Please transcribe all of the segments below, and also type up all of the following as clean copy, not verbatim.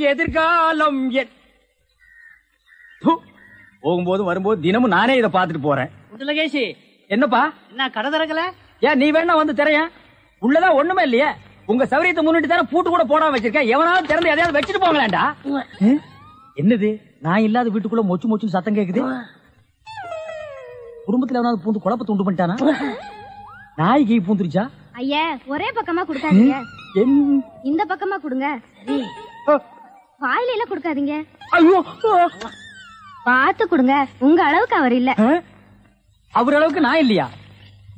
எதிர்காலம் போகும்போது வரும்போது தினமும் நானே இதை பாத்துட்டு போறேன். முத்துலகேஷ், என்னப்பா என்ன கடை திறக்கல? ஏன் நீ வேணா வந்து திரையன்? உள்ளதான் ஒண்ணுமே இல்லையே. உங்க சௌரியத்தை முன்னிட்டு தானே பூட்டு கூட போடாம வச்சிருக்கேன். எவனாவது திறந்து எதையாவது வச்சுட்டு போங்களேன்டா. என்னது நான் இல்லாத வீட்டுக்குள்ள மொச்சு மொச்சு சத்தம் கேக்குது? குடும்பத்துல எவனாவது பூந்து குழப்பத்தை உண்டு பண்ணிட்டானா? நாய்க்கு பூந்துருச்சா? ஐயா, ஒரே பக்கமா குடுக்காதீங்க, இந்த பக்கமா குடுங்க. வாயில எல்லாம் குடுக்காதீங்க, ஐயோ பாத்து குடுங்க. உங்க அளவுக்கு அவர் இல்ல. அவர் அளவுக்கு நான் இல்லையா?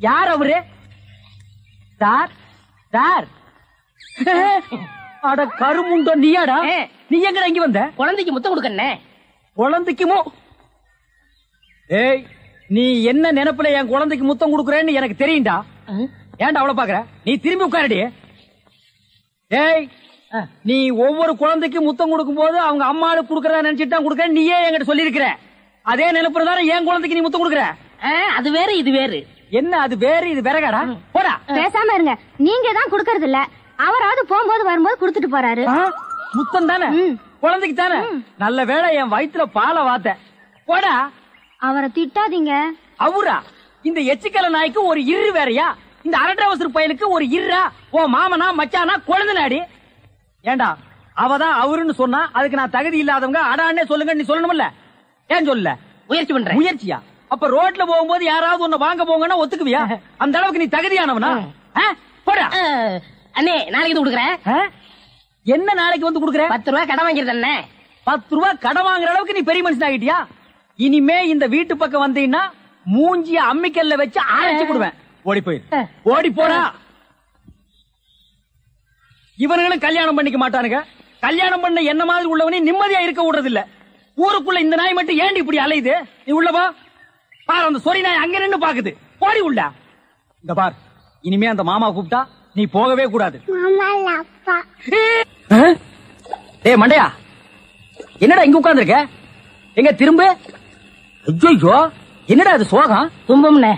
யார் அவரு? சார் சார், அட கருமுண்டோ நீயாடா? நீ எங்கடா இங்க வந்த? குழந்தைக்கு முத்தம் கொடுக்கண்ணே. குழந்தைக்குமோ? ஏய், நீ என்ன நினைப்புல என் குழந்தைக்கு முத்தம் கொடுக்கறேன்னு எனக்கு தெரியும்டா. ஏன்டா அவ்வளவு பாக்குற? நீ திரும்பி உட்காரடி. ஏய், நீ ஒவ்வொரு குழந்தைக்கு முத்தம் கொடுக்கும் போது அவங்க அம்மாளுக்கு கொடுக்கறதா நினைச்சிட்டு தான் கொடுக்கற. நீயே என்கிட்ட சொல்லி இருக்கிற. அதே நினைப்புறதான என் குழந்தைக்கு நீ முத்தம் கொடுக்கற. அது வேறு இது வேறு. என்ன அது வேறு இது வேறகாடா? போடா. பேசாம இருங்க. நீங்க தான் குடுக்கறது இல்ல, அவராவது போகும்போது வரும்போது குடுத்துட்டு போறாரு. முத்தம் தானே குழந்தைக்கு தானே? நல்ல வேளை என் வயிற்றுல பாலை வாத்த. போடா. அவரை திட்டாதீங்க. அவரா? இந்த எச்சிக்கல நாய்க்கு ஒரு இரு வேறையா? இந்த அரட்டவசர் பையனுக்கு ஒரு இருரா? ஓ மாமனா மச்சானா குழந்தை நாடி? ஏண்டா அவதான் அவருன்னு சொன்னா அதுக்கு நான் தகுதி இல்லாதவங்க அடான்னே சொல்லுங்க நீ சொல்லணும்ல? ஏன் சொல்ல? முயற்சி பண்றேன். முயற்சியா? அப்ப ரோட்ல போகும்போது யாராவது உன்னை வாங்க போங்கன்னா ஒத்துக்குவியா? அந்த அளவுக்கு நீ தகுதியானவனா? போடா. அண்ணே, நாளைக்கு வந்து கொடுக்குறேன். என்ன நாளைக்கு வந்து கொடுக்குறேன்? 10 ரூபாய் கடன் வாங்கிருந்த. 10 ரூபாய் கடன் வாங்குற அளவுக்கு நீ பெரிய மனுஷன் ஆகிட்டியா? இனிமே இந்த வீட்டு பக்கம் வந்தீங்கன்னா மூஞ்சிய அம்மிக்கல்ல வச்சு அரைச்சு விடுவேன். ஓடி போயிரு. ஓடி போடா. இவர்களும் கல்யாணம் பண்ணிக்க மாட்டானுங்க. கல்யாணம் பண்ண என்ன மாதிரி உள்ளவனே நிம்மதியா இருக்க விடுறது இல்ல. ஊருக்குள்ள இந்த நாய் மட்டும் ஏண்டி இப்படி அலையுது? நீ உள்ளவா பாரு. அந்த சொறி நாய் அங்க நின்னு பாக்குது. போடி உள்ள. இந்த பார், இனிமே அந்த மாமா கூப்பிட்டா நீ போகவே கூடாது. டேய் மண்டையா, என்னடா இங்க உட்கார்ந்திருக்க? எங்க திரும்ப? ஐயோ, என்னடா அது சோகம்? துன்பம்னே.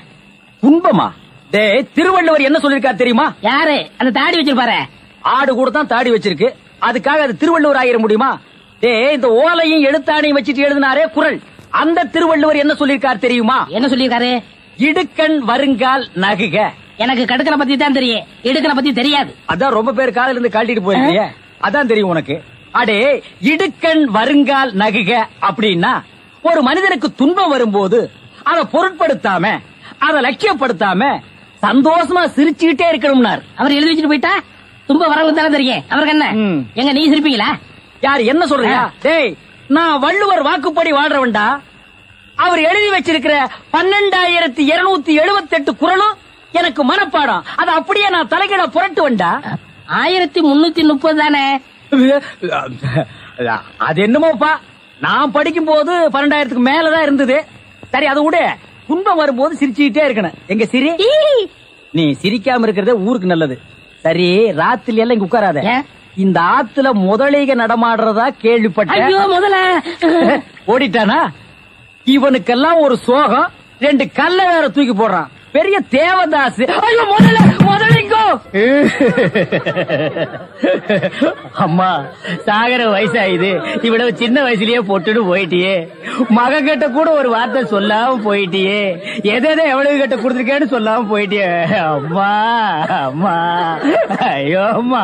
துன்பமா? டேய், திருவள்ளுவர் என்ன சொல்லிருக்காரு தெரியுமா? யாரு? அந்த தாடி வச்சிருப்பாரு. ஆடு கூட தான் தாடி வச்சிருக்கு, அதுக்காக அது திருவள்ளுவர் ஆகிட முடியுமா? டேய், இந்த ஓலையும் எழுத்தாணையும் வச்சிட்டு எழுதினாரே குறள், அந்த திருவள்ளுவர் என்ன சொல்லிருக்காரு தெரியுமா? என்ன சொல்லிருக்காரு? இடுக்கண் வருங்கால் நகுக. எனக்கு கடுக்கனை பத்தி தான் தெரியும், இடுக்கனை பத்தி தெரியாது. அதான் ரொம்ப பேர் காலையில இருந்து காட்டிட்டு போயிருக்கீங்க, அதான் தெரியும் உனக்கு. அடே, இடுக்கண் வருங்கால் நகுக அப்படின்னா ஒரு மனிதனுக்கு துன்பம் வரும்போது அதை பொருட்படுத்தாம, அதை லட்சியப்படுத்தாம சந்தோஷமா சிரிச்சுக்கிட்டே இருக்கணும்னார். அவர் எழுதி வச்சுட்டு போயிட்டா துன்பம் வரவங்களுக்கு தானே தெரியும். அவருக்கு என்ன? எங்க நீ சிரிப்பீங்களா? யார் என்ன சொல்றியா? டேய், நான் வள்ளுவர் வாக்குப்படி வாழ்றவன்டா. அவர் எழுதி வச்சிருக்கிற 12,278 குறளும் எனக்கு மனப்பாடம். அது அப்படியே நான் தலைகீழ புரட்டுவன்டா. 1330 தானே? அது என்னமோப்பா, நான் படிக்கும் போது 12,000க்கு மேலதான் இருந்தது. சரி, அது கூட துன்பம் வரும்போது சிரிச்சுக்கிட்டே இருக்கணும். எங்க சிரி? நீ சிரிக்காம இருக்கிறதே ஊருக்கு நல்லது. சரி, ராத்திரி எல்லாம் இங்க உட்காராத. இந்த ஆத்துல முதலைக நடமாடுறதா கேள்விப்பட்டேன். முதல்ல ஓடிட்டானா? இவனுக்கெல்லாம் ஒரு சோகம், 2 கல்ல வேற தூக்கி போடுறான். பெரிய தேவதாஸ். ஐயோ, முதலிங்கோ. அம்மா, சாகர வயசாயுது, இவ்வளவு சின்ன வயசுலயே போட்டுட்டு போயிட்டியே. மக கிட்ட கூட ஒரு வார்த்தை சொல்லாம போயிட்டியே. எதை எவ்வளவு கிட்ட கொடுத்துருக்கேன்னு சொல்லாம போயிட்டியே. அம்மா அம்மா, ஐயோ அம்மா.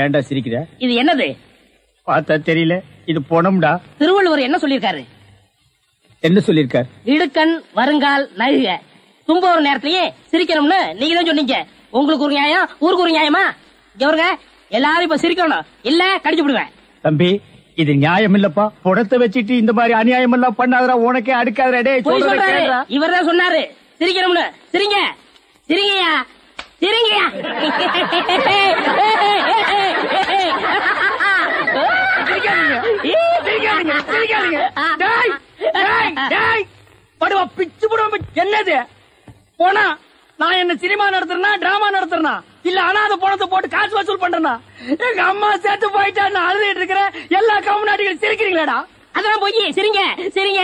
ஏன்டா சிரிக்கிற? இது என்னது? பார்த்தா தெரியல, இது பொணம்டா. திருவள்ளுவர் என்ன சொல்லிருக்காரு? என்ன சொல்லிருக்காரு? இடுக்கண் வருங்கால் நகுக. துன்ப ஒரு நேரத்திலேயே சிரிக்கணும்னு நீங்க தான் சொன்னீங்க. உங்களுக்கு ஒரு நியாயம், ஊருக்கு ஒரு நியாயமா? இவருங்க எல்லாரும் இப்ப சிரிக்கணும், இல்ல கடிச்சு விடுவேன். தம்பி, இது நியாயம் இல்லப்பா. புடத்தை வச்சிட்டு இந்த மாதிரி அநியாயம் எல்லாம் பண்ணாதரா, உனக்கே அடுக்காதரா. இவர் தான் சொன்னாரு சிரிக்கணும்னு. சிரிங்க சிரிங்கயா, சிரிங்கயா. பிச்சு என்னது போனா? நான் என்ன சினிமா நடத்துறேன்னா டிராமா நடத்துறேனா? இல்ல அனாதை பணத்தை போட்டு காசு வசூல் பண்றேனா? எங்க அம்மா சேர்த்து போயிட்டா நான் அழுதுட்டு இருக்கிறேன். எல்லா கம்யூனிட்டிகளும் சிரிக்கிறீங்களேடா? அதெல்லாம் போய் சரிங்க சரிங்க.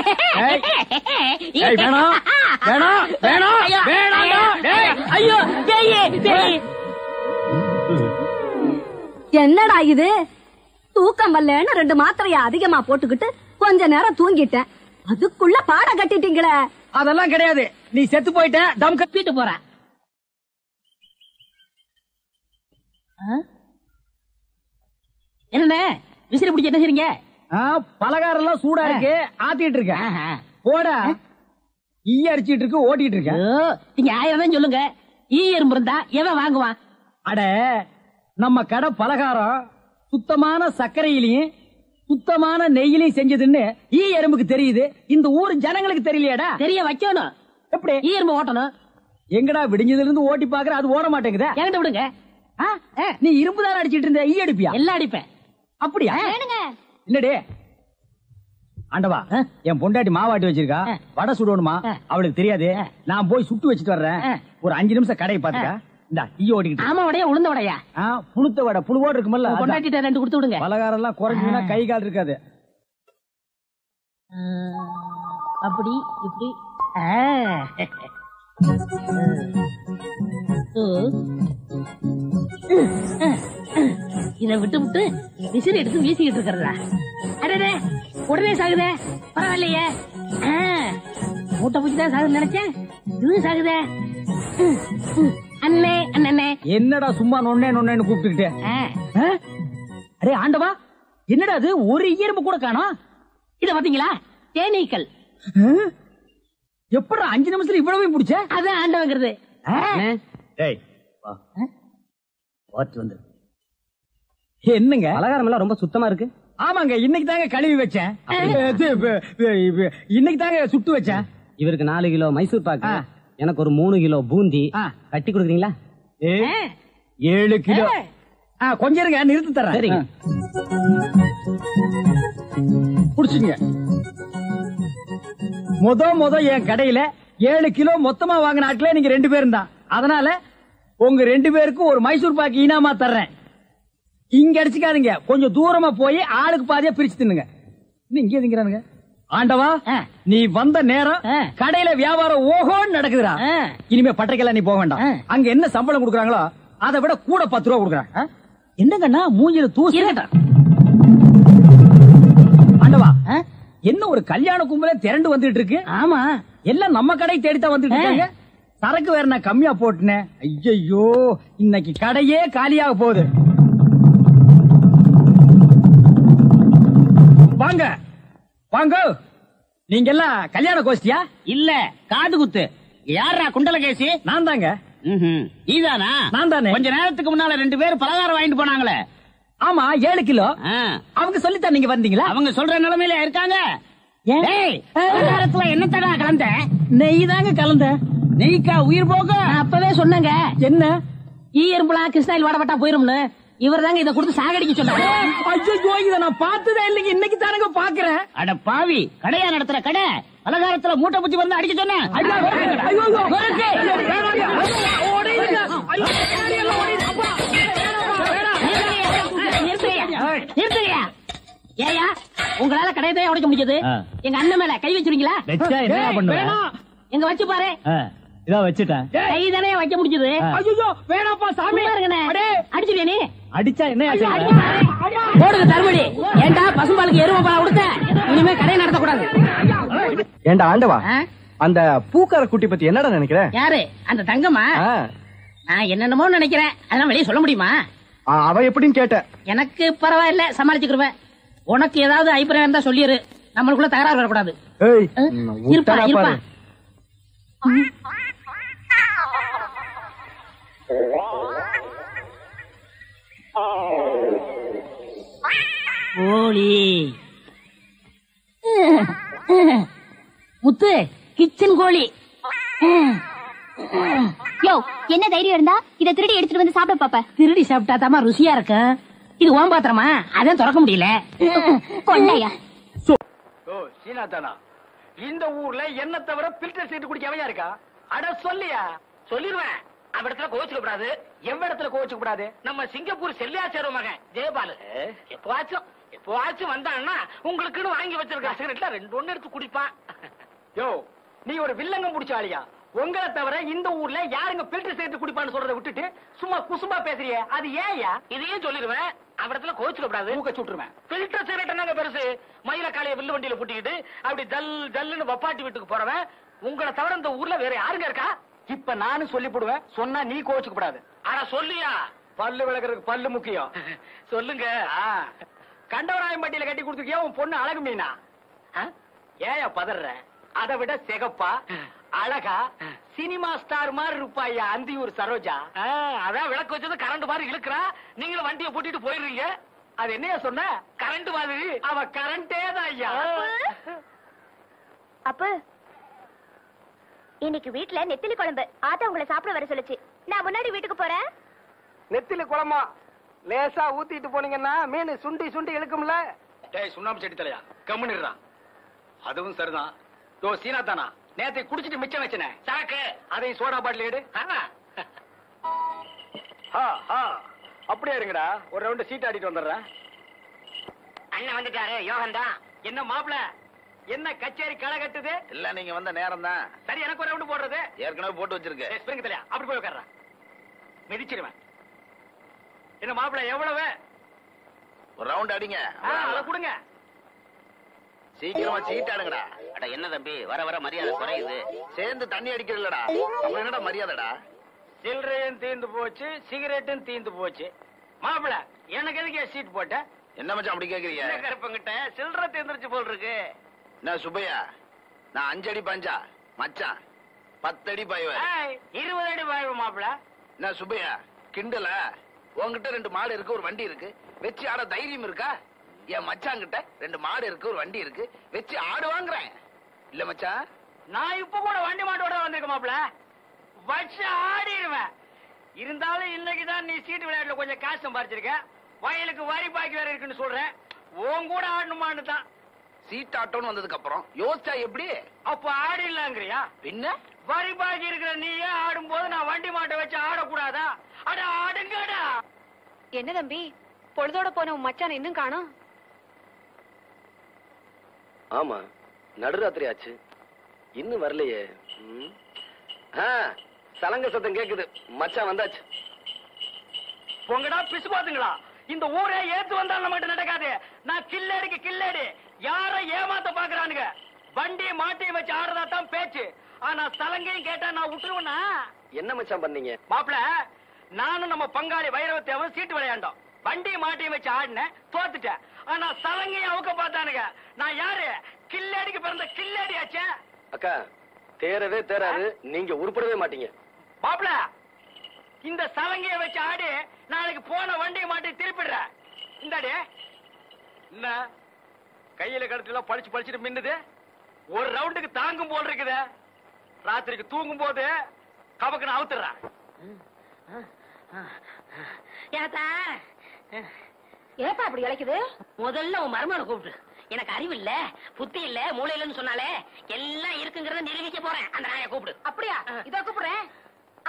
வேணாம் வேணாம் வேணாம் வேணாம். ஐயோ சரி. என்னடா இது? தூக்கம் வரலன்னு 2 மாத்திரைய அதிகமா போட்டுக்கிட்டு கொஞ்ச நேரம் தூங்கிட்டேன். அதுக்குள்ள பாட கட்டிட்டீங்களே. அதெல்லாம் கிடையாது. நீ செத்து போயிட்ட. தம் கட்டிட்டு போற. என்ன விசிறி பிடிச்சி என்ன செய்றீங்க? பலகாரம் எல்லாம் சூடா இருக்கு, ஆத்திட்டு இருக்கேன். போடா. ஈ அடிச்சிட்டு இருக்கு, ஓட்டிட்டு இருக்கேன். நீங்க 1000 தான் சொல்லுங்க. ஈ எறும்பு இருந்தா எவன் வாங்குவான்? அட, நம்ம கடை பலகாரம் சுத்தமான சர்க்கரையிலையும் சுத்தமான நெய்யிலையும் செஞ்சதுன்னு ஈ எறும்புக்கு தெரியுது. இந்த ஊர் ஜனங்களுக்கு தெரியலையாடா? தெரிய வைக்கணும். எப்படி? ஈ எறும்பு ஓட்டணும். எங்கடா விடிஞ்சதுல இருந்து ஓட்டி பாக்குற, அது ஓட மாட்டேங்குதா? என்கிட்ட விடுங்க. நீ இரும்பு தானே அடிச்சிட்டு இருந்த, ஈ அடிப்பியா? எல்லாம் அடிப்பேன். அப்படியா? இல்லடே ஆண்டவா, என் பொண்டாட்டி மாவாட்டி வச்சிருக்கா, வடை சுடணுமா? அவளுக்கு தெரியாது. நான் போய் சுட்டு வச்சுட்டு வர்றேன். ஒரு 5 நிமிஷம் கடையை பாத்துக்க. இந்த ஈ ஓடிக்கிட்டு. ஆமா, வடையா உளுந்த வடையா? புளுத்த வடை, புழுவோடு இருக்குமல்ல. பொண்டாட்டிட்ட 2 கொடுத்து விடுங்க. பலகாரம் எல்லாம் குறைஞ்சுன்னா கை கால் இருக்காது. அப்படி இப்படி. இத விட்டு விட்டு விசிறி எடுத்து வீசிக்கிட்டு இருக்கிறதா? அடடே, உடனே சாகுதே. பரவாயில்லையே. மூட்டை பூச்சிதான் சாகுது நினைச்சேன். இது சாகுதே. அண்ணே அண்ணே. என்னடா சும்மா நொண்ணே நொண்ணேன்னு கூப்பிட்டுக்கிட்டே? அரே ஆண்டவா, என்னடா அது? ஒரு ஈரம்பு கூட காணோம். இத பாத்தீங்களா? தேனீக்கள். எப்படா 5 நிமிஷத்துல இவ்வளவு பிடிச்ச? அதான் ஆண்டவங்கிறது. என்னங்க பலகாரம் எல்லாம் ரொம்ப சுத்தமா இருக்கு. ஆமாங்க, இன்னைக்கு தாங்க கழுவி வச்சேன். இன்னைக்கு தாங்க சுட்டு வச்சேன். இவருக்கு 4 கிலோ மைசூர் பாக்கு, எனக்கு ஒரு 3 கிலோ பூந்தி கட்டி கொடுக்குறீங்களா? 7 கிலோ. கொஞ்சம் இருங்க, நிறுத்தி தரேன். சரிங்க. புடிச்சுங்க. முத என் கடையில 7 கிலோ மொத்தமா வாங்கின ஆட்களே நீங்க 2 பேரும் தான். அதனால உங்க 2 பேருக்கும் ஒரு மைசூர் பாக்கு இனாமா தர்றேன். இங்க அடிச்சுக்காதீங்க, கொஞ்சம் தூரமா போய் ஆளுக்கு பாதியா பிரிச்சு தின்னுங்க. இங்கே திங்கிறானுங்க. ஆண்டவா, நீ வந்த நேரம் கடையில வியாபாரம் ஓஹோன்னு நடக்குதுடா. இனிமே பட்டறைக்கெல்லாம் நீ போக வேண்டாம். அங்க என்ன சம்பளம் கொடுக்குறாங்களோ அதை விட கூட 10 ரூபா கொடுக்குறாங்க. என்னங்கண்ணா மூஞ்சில தூசி? ஆண்டவா, என்ன ஒரு கல்யாண கும்பலே திரண்டு வந்துட்டு இருக்கு? ஆமா, எல்லாம் நம்ம கடை தேடித்தான் வந்துட்டு இருக்காங்க. சரக்கு வேற நான் கம்மியா போட்டுனேன். ஐயோ, இன்னைக்கு கடையே காலியாக போகுது. வாங்க வாங்க. நீங்க எல்லாம் கல்யாண கோஷ்டியா? இல்ல, காது குத்து. யாரா குண்டலகேசி? நான் தாங்க. நீதானா? நான் தானே. கொஞ்ச நேரத்துக்கு முன்னால 2 பேரும் பலகாரம் வாங்கிட்டு போனாங்களே. ஆமா, 7 கிலோ. அவங்க சொல்லித்தான் நீங்க வந்தீங்களா? அவங்க சொல்ற நிலைமையில இருக்காங்க. பலகாரத்துல என்ன தடா கலந்த? நெய் தாங்க கலந்த. நெய்க்கா உயிர் போக? அப்பவே சொன்னங்க. என்ன? ஈ எறும்புலாம் கிருஷ்ணாயில் வாடப்பட்டா போயிரும்னு. இவர் தாங்க இதை கொடுத்து சாகடிக்க சொன்னாங்க. ஐயோ, இதை நான் பார்த்ததே இல்லைங்க, இன்னைக்கு தானங்க பாக்குறேன். அட பாவி, கடையா நடத்துற கடை பலகாரத்துல மூட்டை பூச்சி வந்து அடிக்க சொன்ன. ஏயா, உங்களால கடையதான் உடைக்க முடிஞ்சது. எங்க அண்ணன் மேல கை வச்சிருக்கீங்களா? எங்க வச்சு பாரு. இதான் வச்சுட்டேன். கை தானே வைக்க முடிஞ்சது. ஐயோ, வேணாப்பா சாமி. அடிச்சிருவியா நீ? அடிச்சா என்ன? போடுங்க தர்மடி. ஏண்டா பசும்பாலுக்கு எருமை பால் கொடுத்த? இனிமே கடை நடத்தக்கூடாது. ஏண்டா ஆண்டவா, அந்த பூக்கார குட்டி பத்தி என்னடா நினைக்கிற? யாரு? அந்த தங்கம்மா? நான் என்னென்னமோ நினைக்கிறேன். அதெல்லாம் வெளியே சொல்ல முடியுமா? அவ எப்படின்னு கேட்ட. எனக்கு பரவாயில்ல, சமாளிச்சுக்குருவேன். உனக்கு ஏதாவது அபிப்பிராயம் இருந்தா சொல்லிரு. நம்மளுக்குள்ள தகராறு வரக்கூடாது. இருப்பா இருப்பா. கோழி முத்து, கிச்சன் கோழி. யோ, என்ன தைரியம் இருந்தா இதை திருடி எடுத்துட்டு வந்து சாப்பிட பாப்ப? திருடி சாப்பிட்டா தாமா ருசியா இருக்கும். இது ஓம் பாத்திரமா? அதான் திறக்க முடியல. கொண்டையா? சீனாதானா, இந்த ஊர்ல என்ன தவிர பில்டர் சீட்டு குடிக்க அவயா இருக்கா? அட சொல்லியா? சொல்லிடுவேன். அவடத்துல கோச்சுக்க கூடாது. எவ்விடத்துல கோச்சுக்க கூடாது? நம்ம சிங்கப்பூர் செல்லியாச்சேர மகன் ஜெயபாலு எப்பவாச்சும் வந்தான்னா உங்களுக்குன்னு வாங்கி வச்சிருக்க சிகரெட்ல 2 எடுத்து குடிப்பான். யோ, நீ ஒரு வில்லங்கம் முடிச்ச ஆளியா? உங்களை தவிர இந்த ஊர்ல யாருங்க பில்டர் சிகரெட் குடிப்பான்னு சொல்றதை விட்டுட்டு சும்மா குசுமா பேசுறியே, அது ஏன்யா? இதையும் சொல்லிடுவேன். அவடத்துல கோச்சுக்க கூடாது. மூக்க சுட்டுருவேன். பில்டர் சிகரெட் என்னங்க பெருசு? மயில காலைய வில்லு வண்டியில பூட்டிக்கிட்டு அப்படி ஜல் ஜல்லுன்னு வப்பாட்டி வீட்டுக்கு போறவன் உங்களை தவிர இந்த ஊர்ல வேற யாருங்க இருக்கா? இப்ப நானும் சொல்லி போடுவேன், சொன்னா நீ கோச்சுக்க கூடாது. ஆனா சொல்லியா? பல்லு விளக்குறதுக்கு பல்லு முக்கியம். சொல்லுங்க. கண்டவராயம்பட்டியில கட்டி கொடுத்துருக்கியா உன் பொண்ணு அழகு மீனா? ஏயா பதற? அதை விட சிகப்பா அழகா சினிமா ஸ்டார் மாதிரி இருப்பாயா அந்தியூர் சரோஜா. அதான் விளக்கு வச்சது கரண்ட் மாதிரி இழுக்கிறா. நீங்களும் வண்டியை பூட்டிட்டு போயிடுறீங்க. அது என்னையா சொன்ன? கரண்ட் மாதிரி. அவ கரண்டே தான் ஐயா. அப்ப இன்னைக்கு வீட்டுல நெத்திலி குழம்பு. ஆத்தா உங்களை சாப்பிட வர சொல்லுச்சு. நான் முன்னாடி வீட்டுக்கு போறேன். நெத்திலி குழம்பா லேசா ஊத்திட்டு போனீங்கன்னா மீன் சுண்டி சுண்டி இழுக்கும்ல. டேய் சுண்ணாம்பு செடி தலையா, கம்முன்னுறான். அதுவும் சரிதான். யோ சீனா தானா, நேத்தை குடிச்சிட்டு மிச்சம் வச்சனே சாக்கு. அதையும் சோடா பாட்டில் எடு. அப்படியே இருங்கடா, ஒரு ரவுண்ட் சீட் ஆடிட்டு வந்துடுறேன். அண்ணன் வந்துட்டாரு. யோகன் தான். என்ன மாப்பிள, என்ன கச்சேரி களை கட்டுது? இல்ல நீங்க வந்த நேரம் தான். சரி, எனக்கு ஒரு ரவுண்ட் போடுறது. ஏற்கனவே போட்டு வச்சிருக்கேன். ஸ்பிரிங் தலையா, அப்படி போய் உட்கார்றேன், மிதிச்சிருவேன். என்ன மாப்பிள எவ்வளவு? ஒரு ரவுண்ட் அடிங்க. அதை கொடுங்க. சீக்கிரமா சீட் ஆடுங்கடா. அட என்ன தம்பி, வர வர மரியாதை குறையுது. சேர்ந்து தண்ணி அடிக்கிறதுலடா. அப்புறம் என்னடா மரியாதைடா? சில்லறையும் தீந்து போச்சு, சிகரெட்டும் தீந்து போச்சு. மாப்பிள எனக்கு எதுக்கு சீட் போட்ட? என்ன மச்சான் அப்படி கேக்குறீங்க? கருப்பங்கிட்ட சில்லறை தீந்துருச்சு போல் இருக்கு. என்ன சுப்பையா, நான் 5 அடி பஞ்சா மச்சான் 10 அடி பாய்வேன். 20 அடி பாய்வு மாப்பிள. என்ன சுப்பையா கிண்டல? உங்ககிட்ட 2 மாடு இருக்கு, ஒரு வண்டி இருக்கு, வச்சு ஆட தைரியம் இருக்கா? என் மச்சான் கிட்ட 2 மாடு இருக்கு, ஒரு வண்டி இருக்கு, வச்சு ஆடு வாங்குறேன். இல்ல மச்சான், நான் இப்ப கூட வண்டி மாட்டோட வந்திருக்க மாப்பிள, வச்சு ஆடிடுவேன். இருந்தாலும் இன்னைக்குதான் நீ சீட்டு விளையாட்டுல கொஞ்சம் காசு சம்பாரிச்சிருக்க. வயலுக்கு வரி பாக்கி வேற இருக்குன்னு சொல்றேன். உன் கூட ஆடணுமான்னு தான். சீட் ஆட்டோன்னு வந்ததுக்கு அப்புறம் யோசிச்சா எப்படி? அப்ப ஆடிடலாங்கிறியா? பின்ன வரி பாக்கி இருக்கிற நீயே ஆடும் போது நான் வண்டி மாட்டை வச்சு ஆடக்கூடாதா? அட ஆடுங்கடா. என்ன தம்பி, பொழுதோட போன உன் மச்சான் இன்னும் காணோம்? ஆமா, நடுராத்திரி ஆச்சு, இன்னும் வரலையே. சலங்க சத்தம் கேக்குது, மச்சான் வந்தாச்சு. பொங்கடா பிசு பாத்துங்களா, இந்த ஊரே ஏத்து வந்தாலும் நம்மகிட்ட நடக்காது. நான் கில்லேடிக்கு கில்லேடி, யார ஏமாத்த பாக்குறானுங்க. வண்டி மாட்டையும் வச்சு ஆடுறதா தான் பேச்சு. ஆனா சலங்கையும் கேட்டா நான் விட்டுருவேனா? என்ன மச்சான் பண்ணீங்க? மாப்பிள, நானும் நம்ம பங்காளி வைரவத்தேவன் சீட்டு விளையாண்டோம். வண்டி மாட்டையும் வச்சு ஆடினேன், தோத்துட்டேன். ஆனா சலங்கையும் அவுக்க பார்த்தானுங்க. நான் யாரு? கில்லேடிக்கு பிறந்த கில்லேடி ஆச்சே. அக்கா, தேரவே தேராது, நீங்க உருப்படவே மாட்டீங்க. மாப்பிள, இந்த சலங்கைய வச்சு ஆடி நாளைக்கு போன வண்டி மாட்டி திருப்பிடுற. இந்தாடி என்ன கையில கழுத்துல பழிச்சு பழிச்சுட்டு மின்னுது. ஒரு ரவுண்டுக்கு தாங்கும் போல் இருக்குது. ராத்திரிக்கு தூங்கும் போது கபக்குன்னு அவுத்துறான். ஏப்பா அப்படி இழைக்குது? முதல்ல உன் மருமனை கூப்பிட்டு. எனக்கு அறிவு இல்ல, புத்தி இல்ல, மூளை இல்லன்னு சொன்னாலே எல்லாம் இருக்குங்கிறத நிரூபிக்க போறேன். அந்த நாயை கூப்பிடு. அப்படியா? இதோ கூப்பிடுறேன்.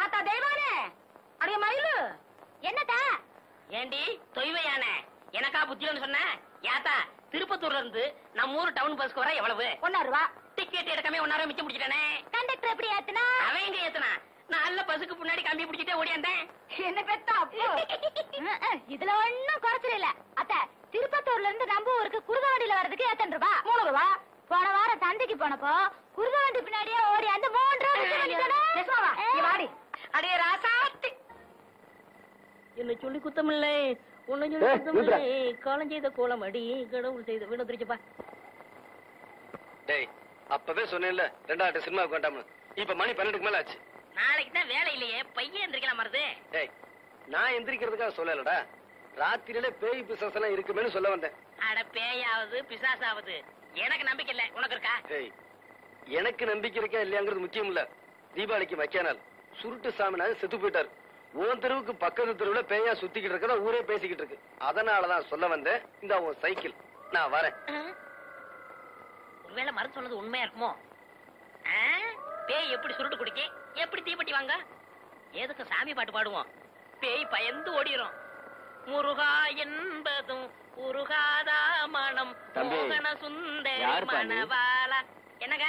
ஆத்தா தெய்வானே, அடைய மயிலு, என்னத்தா? ஏண்டி தொய்வையான எனக்கா புத்தியன்னு சொன்ன? யாத்தா, திருப்பத்தூர்ல இருந்து நம்ம ஊர் டவுன் பஸ்க்கு வர எவ்வளவு? 1 ரூபா. டிக்கெட் எடுக்காம 1 மிச்சம் பிடிச்சிட்டானே. கண்டக்டர் எப்படி ஏத்துனா? அவன் எங்க ஏத்துனா? நான் நல்ல பஸ்ஸுக்கு முன்னாடி கம்பி பிடிச்சிட்டே ஓடியாந்தேன். என்ன பெத்தா அப்போ? இதுல ஒண்ணும் குறைச்சல் இல்ல. அத்த, திருப்பத்தூர்ல இருந்து நம்ம ஊருக்கு குருதவண்டியில வர்றதுக்கு 8 ரூபா. 3 ரூபா. போன வாரம் சந்தைக்கு போனப்போ குருதவண்டி பின்னாடியே ஓடி அந்த 3 ரூபா வாடி. அடே ராசாத்தி, என்ன சொல்லி குத்தமில்லை, உன்னை சொல்லி ஏய், குத்தமில்லை. காலம் செய்த கோலம் அடி, கடவுள் செய்த வீடு திருச்சுப்பா. டேய், அப்பவே சொன்னேன்ல 2 சினிமாவுக்கு வேண்டாம்னு. இப்ப மணி 12க்கு மேல ஆச்சு. நாளைக்கு தான் வேலை இல்லையே, பையன் எந்திரிக்கலாம் மருது. டேய், நான் எந்திரிக்கிறதுக்காக சொல்லலடா, ராத்திரியில பேய் பிசாசு எல்லாம் இருக்குமேனு சொல்ல வந்தேன். அட பேயாவது பிசாசாவது எனக்கு நம்பிக்கை இல்ல, உனக்கு இருக்கா? டேய், எனக்கு நம்பிக்கை இருக்கா இல்லையாங்கிறது முக்கியம் இல்ல. தீபாவளிக்கு வைக்கானால் சுருட்டு சாமினாரு செத்து போயிட்டாரு. உன் தெருவுக்கு பக்கத்து தெருவுல பேயா சுத்திக்கிட்டு இருக்கதா ஊரே பேசிக்கிட்டு இருக்கு. அதனாலதான் சொல்ல வந்தேன். இந்த உன் சைக்கிள், நான் வரேன். ஒருவேளை மருந்து சொன்னது உண்மையா இருக்குமோ? பேய் எப்படி சுருட்டு குடிக்க, எப்படி தீப்பெட்டி வாங்க? எதுக்கு சாமி பாட்டு பாடுவோம்? பேய் பயந்து ஓடிரும். முருகா என்பதும் உருகாதா மனம் மோகன சுந்தரி மணவாளா. என்னங்க,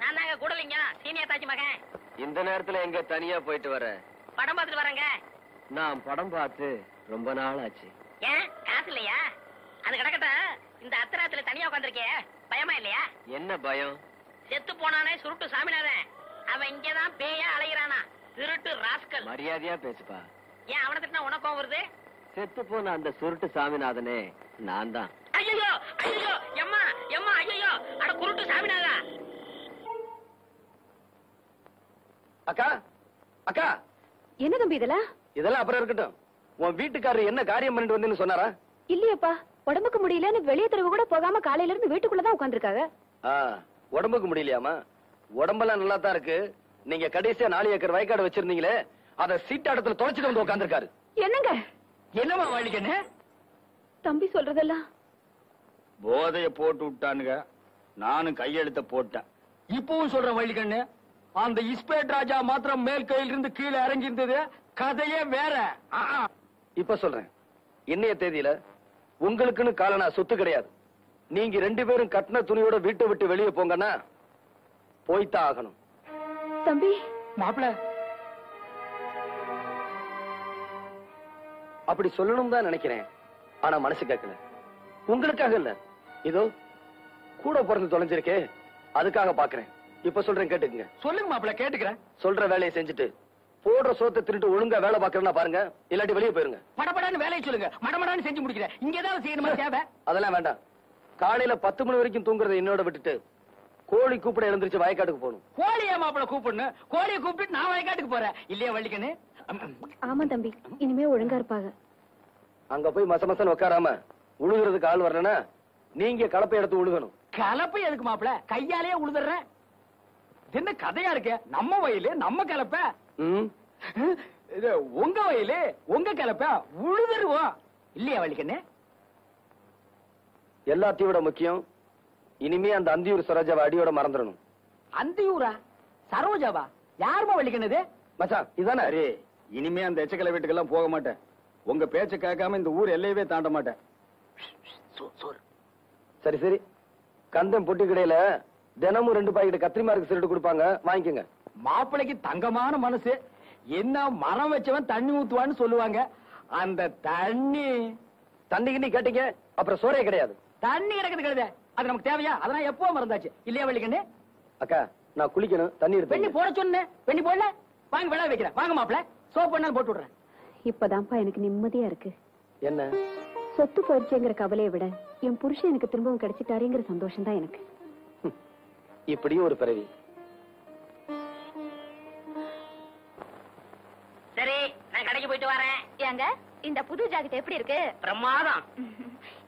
நான் தாங்க கூடலிங்க சீனியர் தாச்சி மகன். இந்த நேரத்துல எங்க தனியா போயிட்டு வர? படம் பார்த்துட்டு வரேங்க. நான் படம் பார்த்து ரொம்ப நாள் ஆச்சு. ஏன் காசு இல்லையா? அது கிடக்கட்டும். இந்த அத்தராத்துல தனியா உட்காந்துருக்கே, பயமா இல்லையா? என்ன பயம்? செத்து போனானே சுருட்டு சாமிநாதன், அவன் இங்கதான் பேயா அலைகிறானா? திருட்டு ராஸ்கல். மரியாதையா பேசுப்பா. ஏன் அவனை திட்டினா உனக்கும் வருது? செத்து போன அந்த சுருட்டு சாமிநாதனே நான் தான். ஐயோ ஐயோ, எம்மா எம்மா, ஐயோ, அட குருட்டு சாமிநாதா. அக்கா அக்கா, என்ன தம்பி இதெல்லாம்? இதெல்லாம் அப்புறம் இருக்கட்டும். உன் வீட்டுக்காரர் என்ன காரியம் பண்ணிட்டு வந்தேன்னு சொன்னாரா? இல்லையப்பா, உடம்புக்கு முடியலன்னு வெளியே தெருவு கூட போகாம காலையில இருந்து வீட்டுக்குள்ளதான் உட்காந்துருக்காங்க. உடம்புக்கு முடியலையாமா? உடம்பெல்லாம் நல்லா தான் இருக்கு. நீங்க கடைசியா 4 ஏக்கர் வயக்காடு வச்சிருந்தீங்களே, அத சீட்டாடத்துல தொலைச்சிட்டு வந்து உட்காந்துருக்காரு. என்னங்க? என்னமா வழிக்கண்ணு? தம்பி சொல்றதெல்லாம் போதைய போட்டு விட்டானுங்க. நானும் கையெழுத்த போட்டேன். இப்பவும் சொல்ற வழிக்கண்ணு, அந்த இஸ்பேட் ராஜா மாத்திரம் மேல் கையில இருந்து கீழே இறங்கி இருந்தது. கதையே வேற. இப்ப சொல்றேன், இன்னைய தேதியில உங்களுக்குன்னு காலனா சொத்து கிடையாது. நீங்க 2 பேரும் கட்டின துணியோட வீட்டை விட்டு வெளியே போங்கன்னா போய்தான் ஆகணும். தம்பி மாப்பிள்ள அப்படி சொல்லணும் தான் நினைக்கிறேன். ஆனா மனசு கேட்கல. உங்களுக்காக இல்ல, இதோ கூட பிறந்து தொலைஞ்சிருக்கே, அதுக்காக பாக்குறேன். இப்ப சொல்றேன், கேட்டுக்குங்க. சொல்லுங்க மாப்பிள்ள, கேட்டுக்கிறேன். சொல்ற வேலையை செஞ்சுட்டு போடுற சோத்தை திருட்டு ஒழுங்கா வேலை பாக்குறேன்னா பாருங்க, இல்லாட்டி வெளியே போயிருங்க. படபடான்னு வேலையை சொல்லுங்க, மடமடான்னு செஞ்சு முடிக்கிறேன். இங்க ஏதாவது செய்யணுமா? தேவை அதெல்லாம் வேண்டாம். காலையில 10 மணி வரைக்கும் தூங்குறத என்னோட விட்டுட்டு கோழி கூப்பிட எழுந்திருச்சு வயக்காட்டுக்கு போகணும். கோழியா மாப்பிள்ள கூப்பிடணும்? கோழியை கூப்பிட்டு நான் வயக்காட்டுக்கு போறேன் இல்லையா வள்ளிக்கண்ணு? ஆமா தம்பி, இனிமே ஒழுங்கா இருப்பாங்க. அங்க போய் மசமசன்னு உட்காராம உழுகுறதுக்கு ஆள் வரலன்னா நீங்க கலப்பை எடுத்து உழுகணும். கலப்பை எதுக்கு மாப்பிள்ள? கையாலேயே உழுதுறேன். என்ன கதையா இருக்கு? நம்ம வயலு நம்ம கலப்ப, உங்க வயலு உங்க கலப்ப, உழுதுருவோம் இல்லையா வள்ளிக்கண்ணு? எல்லாத்தையும் விட முக்கியம், இனிமே அந்த அந்தியூர் சரோஜாவை அடியோட மறந்துடணும். அந்தியூரா? சரோஜாவா? யாருமா வள்ளிக்கண்ணது? மச்சான் இதானே? சரி, இனிமே அந்த எச்சக்கலை வீட்டுக்கெல்லாம் போக மாட்டேன். உங்க பேச்ச கேட்காம இந்த ஊர் எல்லையவே தாண்ட மாட்டேன். சரி சரி, கந்தம் பொட்டி கடையில தினமும் 2 பாக்கெட் கத்திரிமாருக்கு சிரட்டு கொடுப்பாங்க, வாங்கிக்கோங்க. மாப்பிளைக்கு தங்கமான மனசு. என்ன மரம் வச்சவன் தண்ணி ஊத்துவான்னு சொல்லுவாங்க. அந்த தண்ணிக்கு கேட்டீங்க, அப்புறம் சோறே கிடையாது. தண்ணி கிடக்குது கிடையாது, அது நமக்கு தேவையா? அதெல்லாம் எப்போ மறந்தாச்சு இல்லையா வள்ளிக்கண்ணு? அக்கா, நான் குளிக்கணும், தண்ணி பெண்ணி எடுத்து போட சொன்னேன். பெண்ணி போடல, வாங்க விளை வைக்கிறேன். வாங்க மாப்பிள்ள, சோப் பண்ணாலும் போட்டு விடுறேன். இப்பதான்ப்பா எனக்கு நிம்மதியா இருக்கு. என்ன? சொத்து போயிடுச்சுங்கிற கவலையை விட என் புருஷன் எனக்கு திரும்பவும் கிடைச்சிட்டாருங்கிற சந்தோஷம் தான் எனக்கு. இப்படியும் ஒரு பிறவி. சரி, நான் கடைக்கு போயிட்டு வரேன். ஏங்க, இந்த புது ஜாக்கெட் எப்படி இருக்கு? பிரமாதம்.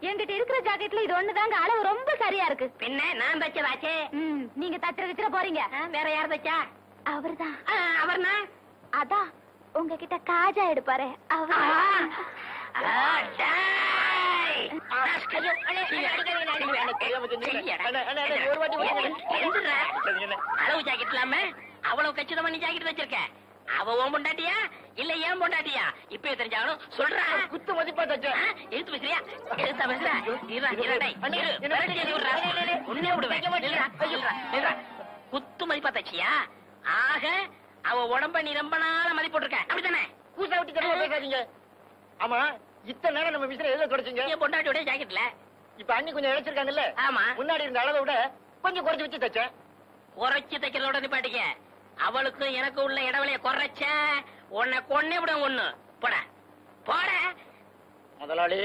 என்கிட்ட இருக்கிற ஜாக்கெட்ல இது ஒண்ணுதாங்க அளவு ரொம்ப சரியா இருக்கு. பின்ன நான் தச்சதாச்சே. நீங்க தச்சிர போறீங்க. வேற யார் தச்சா? அவர்தான். அவர்னா? அதான் உங்ககிட்ட காஜா எடுப்பாரு அவர். அளவு ஜாக்கெட் இல்லாம அவ்வளவு கச்சிதமா நீ ஜாக்கெட் வச்சிருக்க. அவ உன் பொண்டாட்டியா இல்ல ஏன் பொண்டாட்டியா? இப்ப தெரிஞ்சாலும் சொல்றா. குத்து மதிப்பா தச்ச எழுத்து பேசுறியா? எழுத்தா பேசுறா? உன்னே விடுவேன். குத்து மதிப்பா தச்சியா? ஆக அவ உடம்ப நீ ரொம்ப நாள மதிப்பு போட்டிருக்க, அப்படித்தானே? கூசா விட்டு தடவை பேசாதீங்க. ஆமா, இத்தனை நேரம் நம்ம விசிற எதுல தொடச்சிங்க? என் பொண்டாட்டியோட ஜாக்கெட்ல. இப்ப அண்ணி கொஞ்சம் இழைச்சிருக்காங்கல்ல? ஆமா. முன்னாடி இருந்த அளவை விட கொஞ்சம் குறைச்சு வச்சு தச்சேன். குறைச்சு தைக்கிறதோட நிப்பாட்டிக்க. அவளுக்கு எனக்கு உள்ள இடவெளிய குறைச்ச உன்னை கொன்னே விட ஒண்ணு. போட போட முதலாளி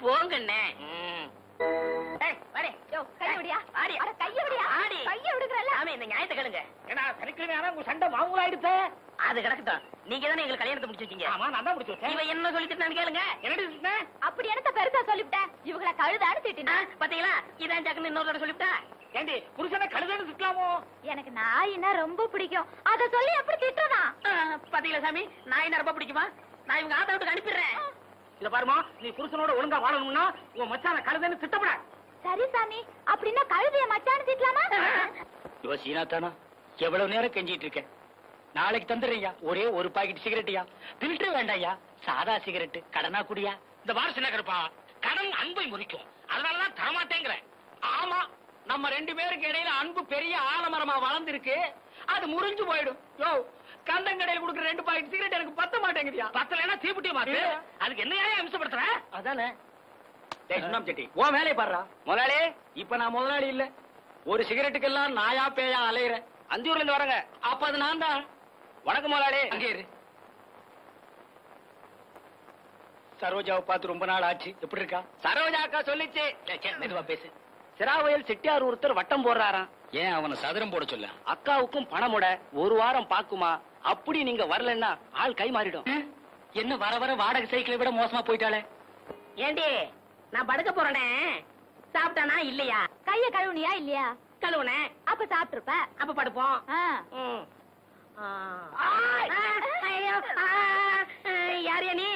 போங்கண்ணே. இந்த நியாயத்தை கேளுங்க. உங்க சண்டை மாமூலாயிடுச்சு. அது கிடக்கட்டும். நீங்க தானே எங்களுக்கு கல்யாணத்தை முடிச்சு வச்சீங்க. ஆமா, நான் தான் முடிச்சு வச்சேன். இவ என்ன சொல்லிட்டு கேளுங்க. என்ன அப்படி என்னத்த பெருசா சொல்லிவிட்டேன்? இவங்களை கழுதான்னு திட்டினா பாத்தீங்களா? இதான் ஜாக்குன்னு இன்னொரு சொல்லிவிட்டா. ஏண்டி புருஷனை கழுதான்னு திட்டலாமோ? எனக்கு நாயினா ரொம்ப பிடிக்கும், அத சொல்லி எப்படி திட்டுறதா? பாத்தீங்களா சாமி, நாய் ரொம்ப பிடிக்குமா? நான் இவங்க ஆத்த விட்டு அனுப்பிடுறேன். இத பாருமா, நீ புருஷனோட ஒழுங்கா வாழணும்னா உன் மச்சான கழுதான்னு திட்டப்பட. சரி சாமி, அப்படின்னா கழுதைய மச்சான்னு திட்டலாமா? இவ சீனா தானா? எவ்வளவு நேரம் கெஞ்சிட்டு இருக்கேன். நாளைக்கு தந்துடுறீங்க. ஒரே ஒரு பாக்கெட் சிகரெட்டியா? பில்டர் வேண்டாயா, சாதா சிகரெட். கடனா குடியா? இந்த வாரம் சின்ன கருப்பா, கடன் அன்பை முறிக்கும், அதனாலதான் தரமாட்டேங்கிறேன். ஆமா, நம்ம 2 பேருக்கு இடையில அன்பு பெரிய ஆலமரமா வளர்ந்துருக்கு. அது முறிஞ்சு போயிடும். யோ, கந்தங்கடையில் கொடுக்குற 2 பாக்கெட் சிகரெட் எனக்கு பத்த மாட்டேங்குதியா? பத்தலைன்னா தீப்புட்டிய மாத்து. அதுக்கு என்ன அம்சப்படுத்துற? அதானே. சுண்ணாம்பு செட்டி, உன் வேலையை பாடுறா. முதலாளி, இப்ப நான் முதலாளி இல்ல. ஒரு சிகரெட்டுக்கெல்லாம் நாயா பேயா அலையிறேன். அஞ்சூர்ல இருந்து வரங்க. அப்ப அது நான் தான். வணக்கம் முதலாளி. அங்கே இரு. சரோஜாவை பார்த்து ரொம்ப நாள் ஆச்சு. எப்படி இருக்கா? சரோஜா அக்கா சொல்லிச்சு. மெதுவா பேசு. சிராவயல் செட்டியார் ஒருத்தர் வட்டம் போடுறாராம். ஏன் அவனை சதுரம் போட சொல்ல? அக்காவுக்கும் பணமுட 1 வாரம் பாக்குமா, அப்படி நீங்க வரலன்னா ஆள் கை மாறிடும். என்ன வர வர வாடகை சைக்கிளை விட மோசமா போயிட்டாளே. ஏண்டி, நான் படுக்க போறேனே, சாப்பிட்டானா இல்லையா? கைய கழுவுனியா இல்லையா? கழுவுனேன். அப்ப சாப்பிட்டுருப்ப. அப்ப படுப்போம். யாரையா நீ?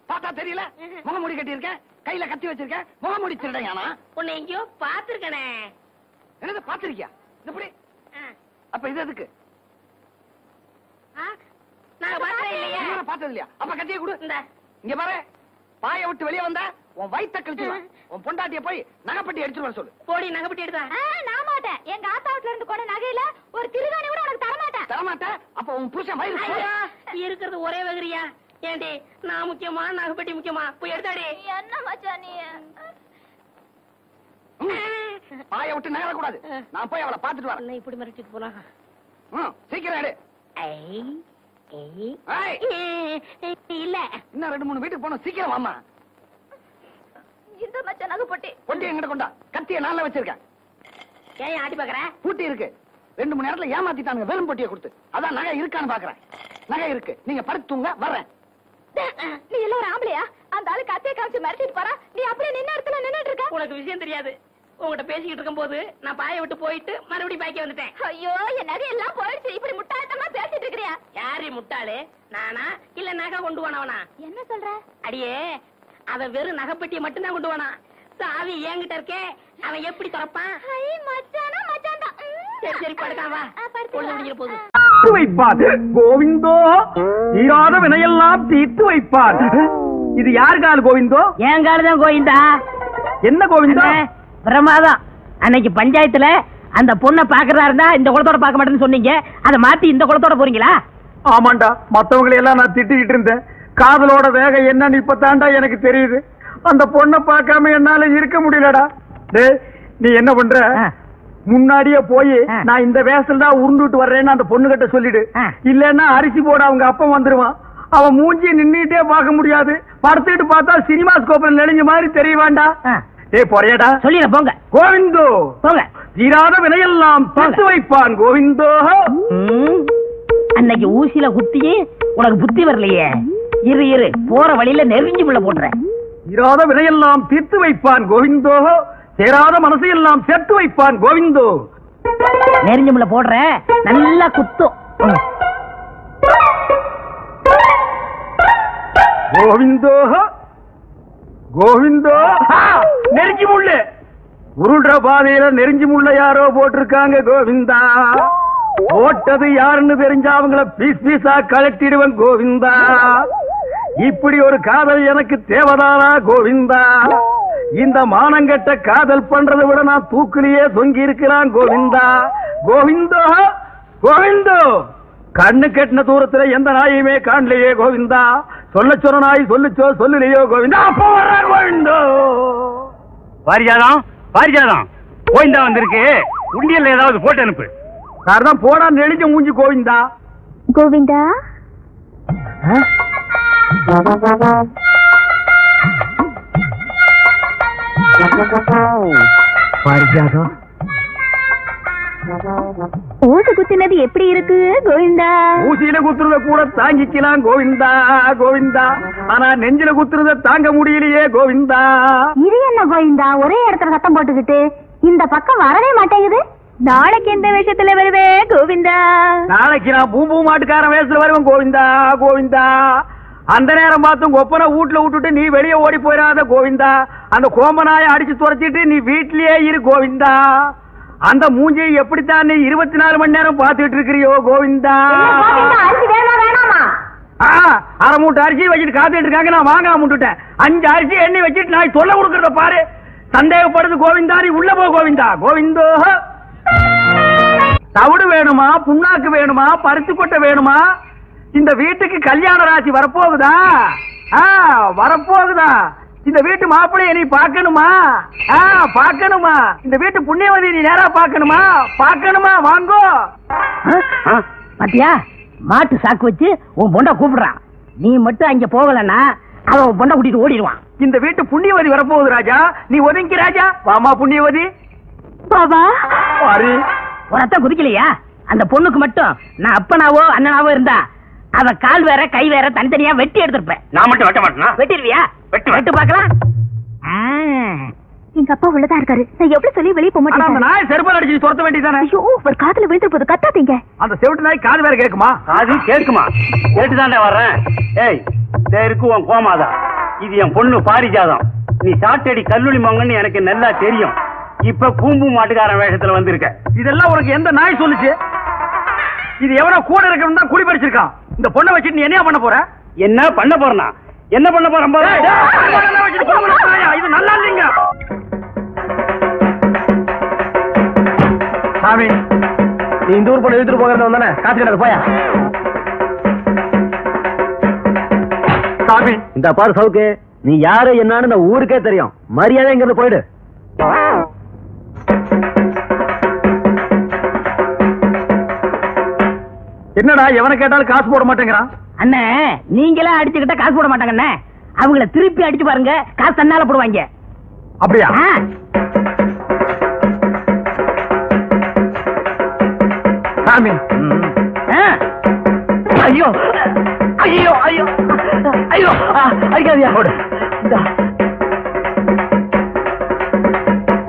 பார்த்தா தெரியல, முகமூடி கட்டி இருக்க, கையில கத்தி வச்சிருக்க, முகமூடி திருடையானா? உன்னை எங்கேயோ பாத்துருக்கனே. என்னது பாத்திருக்கியா? எப்படி? அப்ப இது எதுக்கு? நான் பார்த்தே இல்லையா? பார்த்தது இல்லையா? அப்ப கத்தியை கொடு. இந்த இங்க பாரு, பாய விட்டு வெளியே வந்தா உன் வயித்த கழிச்சுடுவேன். உன் பொண்டாட்டிய போய் நகைப்பட்டி எடுத்துட்டு வர சொல்லு. போடி, நகைப்பட்டி எடுத்தா. நான் மாட்டேன். எங்க ஆத்தா வீட்டுல இருந்து கொண்ட நகையில ஒரு திருகாணி கூட உனக்கு தரமாட்டேன். தரமாட்டேன்? அப்ப உன் புருஷன் வயிறு இருக்கிறது ஒரே வகரியா? ஏண்டி, நான் முக்கியமா நகைப்பட்டி முக்கியமா? போய் எடுத்தாடி. என்ன மச்சான் நீ? பாய விட்டு நகர கூடாது. நான் போய் அவளை பாத்துட்டு வரேன். இப்படி மிரட்டிட்டு போனா சீக்கிரம் எடு. இல்ல, இன்னும் 2-3 வீட்டுக்கு போன. சீக்கிரம் வாமா. இந்த மச்சான் நகை பொட்டி. பொட்டி எங்கிட்ட கொண்டா. கத்திய நாள்ல வச்சிருக்கேன். ஏன் ஆட்டி பாக்குற? பூட்டி இருக்கு. 2-3 நேரத்துல ஏமாத்திட்டானுங்க. வெறும் பொட்டியை கொடுத்து. அதான் நகை இருக்கான்னு பாக்குறேன். நகை இருக்கு. நீங்க படுத்துங்க, வர்றேன். நீ எல்லாம் ஒரு ஆம்பளையா? அந்த ஆளு கத்திய காமிச்சு மிரட்டிட்டு போறா. நீ அப்படியே நின்ன இடத்துல நின்னுட்டு இருக்க. உனக்கு விஷயம் தெரியாது. உங்ககிட்ட பேசிக்கிட்டு இருக்கும் போது நான் பாய விட்டு போயிட்டு மறுபடியும் பாய்க்க வந்துட்டேன். ஐயோ, என் நகை எல்லாம் போயிடுச்சு. இப்படி முட்டாள்தனமா பேசிட்டு இருக்கிறியா? யாரு முட்டாளு? நானா இல்ல நகை கொண்டு போனவனா? என்ன சொல்ற? அடியே, அவன் வெறும் நகைப்பட்டியை மட்டும்தான் கொண்டு போனான். சாவி என்கிட்ட இருக்கே, அவன் எப்படி திறப்பான்? மச்சானா மச்சான் தான். சரி சரி, படுக்கான் வா. பொழுது முடிக்கிற போது வைப்பார் கோவிந்தோ, தீராத வினையெல்லாம் தீர்த்து வைப்பார். இது யார் கால் கோவிந்தோ? என் காலதான் கோவிந்தா. என்ன கோவிந்தா? பிரமாதம். அன்னைக்கு பஞ்சாயத்துல அந்த பொண்ணை பாக்குறாருந்தா இந்த குளத்தோட பார்க்க மாட்டேன்னு சொன்னீங்க. அதை மாத்தி இந்த குளத்தோட போறீங்களா? ஆமாண்டா, மத்தவங்களை எல்லாம் நான் திட்டிக்கிட்டு இருந்தேன். காதலோட வேகம் என்னன்னு இப்பதான்டா எனக்கு தெரியுது. அந்த பொண்ணை பார்க்காம என்னால இருக்க முடியலடா. டேய், நீ என்ன பண்ற? முன்னாடியே போய் நான் இந்த வேஷத்துல தான் உருண்டுட்டு வர்றேன்னு அந்த பொண்ணு கிட்ட சொல்லிடு. இல்லன்னா அரிசி போட அவங்க அப்பா வந்துருவான். அவன் மூஞ்சி நின்னுட்டே பார்க்க முடியாது. படுத்துட்டு பார்த்தா சினிமா ஸ்கோப்ல நெளிஞ்ச மாதிரி தெரிய வேண்டாம். ஏய் பொறையடா, சொல்லிட போங்க. கோவிந்தோ போங்க. தீராத வினையெல்லாம் தீர்த்து வைப்பான் கோவிந்தோ. அன்னைக்கு ஊசியில குத்தியே உனக்கு புத்தி வரலையே. இரு இரு, போற வழியில நெருங்கி உள்ள போடுறேன். தீராத வினையெல்லாம் தீர்த்து வைப்பான் கோவிந்தோ, சேராத மனசையெல்லாம் சேர்த்து வைப்பான் கோவிந்தோ. நெருங்கி உள்ள போடுறேன், நல்லா குத்தும். கோவிந்தோ கோவிந்தோ. நெருஞ்சி முள்ளு உருள்ற பாதையில நெருஞ்சி முள்ள யாரோ போட்டிருக்காங்க கோவிந்தா. போட்டது யாருன்னு தெரிஞ்சா அவங்கள பீஸ் பீஸா கலட்டிடுவன் கோவிந்தா. இப்படி ஒரு காதல் எனக்கு தேவதானா கோவிந்தா? இந்த மானங்கட்ட காதல் பண்றதை விட நான் தூக்கிலேயே தொங்கி இருக்கிறான் கோவிந்தா. கோவிந்தோ கோவிந்தோ. கண்ணு கட்டின தூரத்துல எந்த நாயுமே காணலையே கோவிந்தா. சொல்ல சொன்ன நாய் சொல்லுச்சோ சொல்லலையோ கோவிந்தா. அப்ப வர்ற கோவிந்தோ. பாரிஜாதம் பாரிஜாதம், கோவிந்தா வந்திருக்கு. உண்டியல்ல ஏதாவது போட்டு அனுப்பு. காரணம் போனா நெளிஞ்ச மூஞ்சி கோவிந்தா. கோவிந்தா, பாரிஜாதம், ஊசி குத்தினது எப்படி இருக்கு கோவிந்தா? ஊசியில குத்துறத கூட தாங்கிக்கலாம் கோவிந்தா கோவிந்தா. ஆனா நெஞ்சில குத்துறத தாங்க முடியலையே கோவிந்தா. இது என்ன கோவிந்தா, ஒரே இடத்துல சத்தம் போட்டுக்கிட்டு இந்த பக்கம் வரவே மாட்டேங்குது? நாளைக்கு எந்த வேஷத்துல வருவே கோவிந்தா? நாளைக்கு நான் பூம்பூ மாட்டுக்காரன் வேஷத்துல வருவேன் கோவிந்தா கோவிந்தா. அந்த நேரம் பார்த்து கொப்பனை வீட்டுல விட்டுட்டு நீ வெளியே ஓடி போயிடாத கோவிந்தா. அந்த கோம்பனாய அடிச்சு துரைச்சிட்டு நீ வீட்லயே இரு கோவிந்தா. அந்த மூஞ்சியை எப்படித்தான் நீ 24 மணி நேரம் பாத்துட்டு இருக்கிறியோ கோவிந்தா. அரை மூட்டை அரிசி வச்சுட்டு காத்துட்டு இருக்காங்க, நான் வாங்க முட்டுட்டேன். 5 அரிசி எண்ணெய் வச்சுட்டு நான் சொல்ல கொடுக்கறத பாரு. சந்தேகப்படுது கோவிந்தா, நீ உள்ள போ கோவிந்தா. கோவிந்தோ, தவிடு வேணுமா, புண்ணாக்கு வேணுமா, பருத்தி கொட்டை வேணுமா? இந்த வீட்டுக்கு கல்யாண ராசி வரப்போகுதா? வரப்போகுதா? இந்த வீட்டு மாப்பிள்ளைய நீ பாக்கணுமா? பாக்கணுமா? இந்த வீட்டு புண்ணியவதி நீ நேரா பாக்கணுமா? பாக்கணுமா? வாங்கோ. பாத்தியா, மாட்டு சாக்கு வச்சு உன் பொண்ணை கூப்பிடுறான். நீ மட்டும் அங்க போகலன்னா அவன் உன் பொண்ணை கூட்டிட்டு ஓடிடுவான். இந்த வீட்டு புண்ணியவதி வரப்போகுது ராஜா, நீ ஒதுங்கி ராஜா. வாமா புண்ணியவதி. பாபா பாரு, உரத்த குதிக்கலையா? அந்த பொண்ணுக்கு மட்டும் நான் அப்பனாவோ அண்ணனாவோ இருந்தா அவ கால் வேற கை வேற தனித்தனியா வெட்டி எடுத்திருப்பேன். நான் மட்டும் வெட்ட மாட்டேனா? வெட்டிடுவியா? வெட்டு பாக்கலாம். எங்க அப்பா உள்ளதா இருக்காரு. நான் எவ்வளவு சொல்லி வெளியே போக மாட்டேன். அந்த நாய் செருப்பால் அடிச்சு துரத்த வேண்டியதானே? ஐயோ, ஒரு காதுல விழுந்து போது கத்தாதீங்க. அந்த செவிட்டு நாய் காது வேற கேக்குமா? அது கேட்குமா? கேட்டுதான்டா வர்றேன். ஏய், இருக்கு உன் கோமாதா. இது என் பொண்ணு பாரிஜாதம். நீ சாட்டடி கல்லூரி மங்கன்னு எனக்கு நல்லா தெரியும். இப்ப பூம்பு மாட்டுக்காரன் வேஷத்துல வந்திருக்க. இதெல்லாம் உனக்கு எந்த நாய் சொல்லுச்சு? இது எவனோ கூட இருக்கணும் தான் குடி பறிச்சிருக்கான். இந்த பொண்ணை வச்சுட்டு நீ என்ன பண்ண போற? என்ன பண்ண போறனா? என்ன பண்ண போறேன்? இது நல்லா இல்லைங்க சாமி. நீ இந்த ஊர் பொண்ணு இழுத்துட்டு போகிறது வந்தானே, காத்துக்கிட்டு போயா சாமி. இந்த பாரு சவுக்கு, நீ யாரு என்னன்னு இந்த ஊருக்கே தெரியும். மரியாதை இங்கிருந்து போயிடு. என்னடா எவனை கேட்டாலும் காசு போட மாட்டேங்கிறான்? அண்ணே, நீங்களே அடிச்சுக்கிட்ட காசு போட மாட்டாங்க அண்ணே. அவங்கள திருப்பி அடிச்சு பாருங்க, காசு தன்னால போடுவாங்க. அப்படியா? சாமி. ஐயோ ஐயோ ஐயோ ஐயோ, அடிக்காதியா?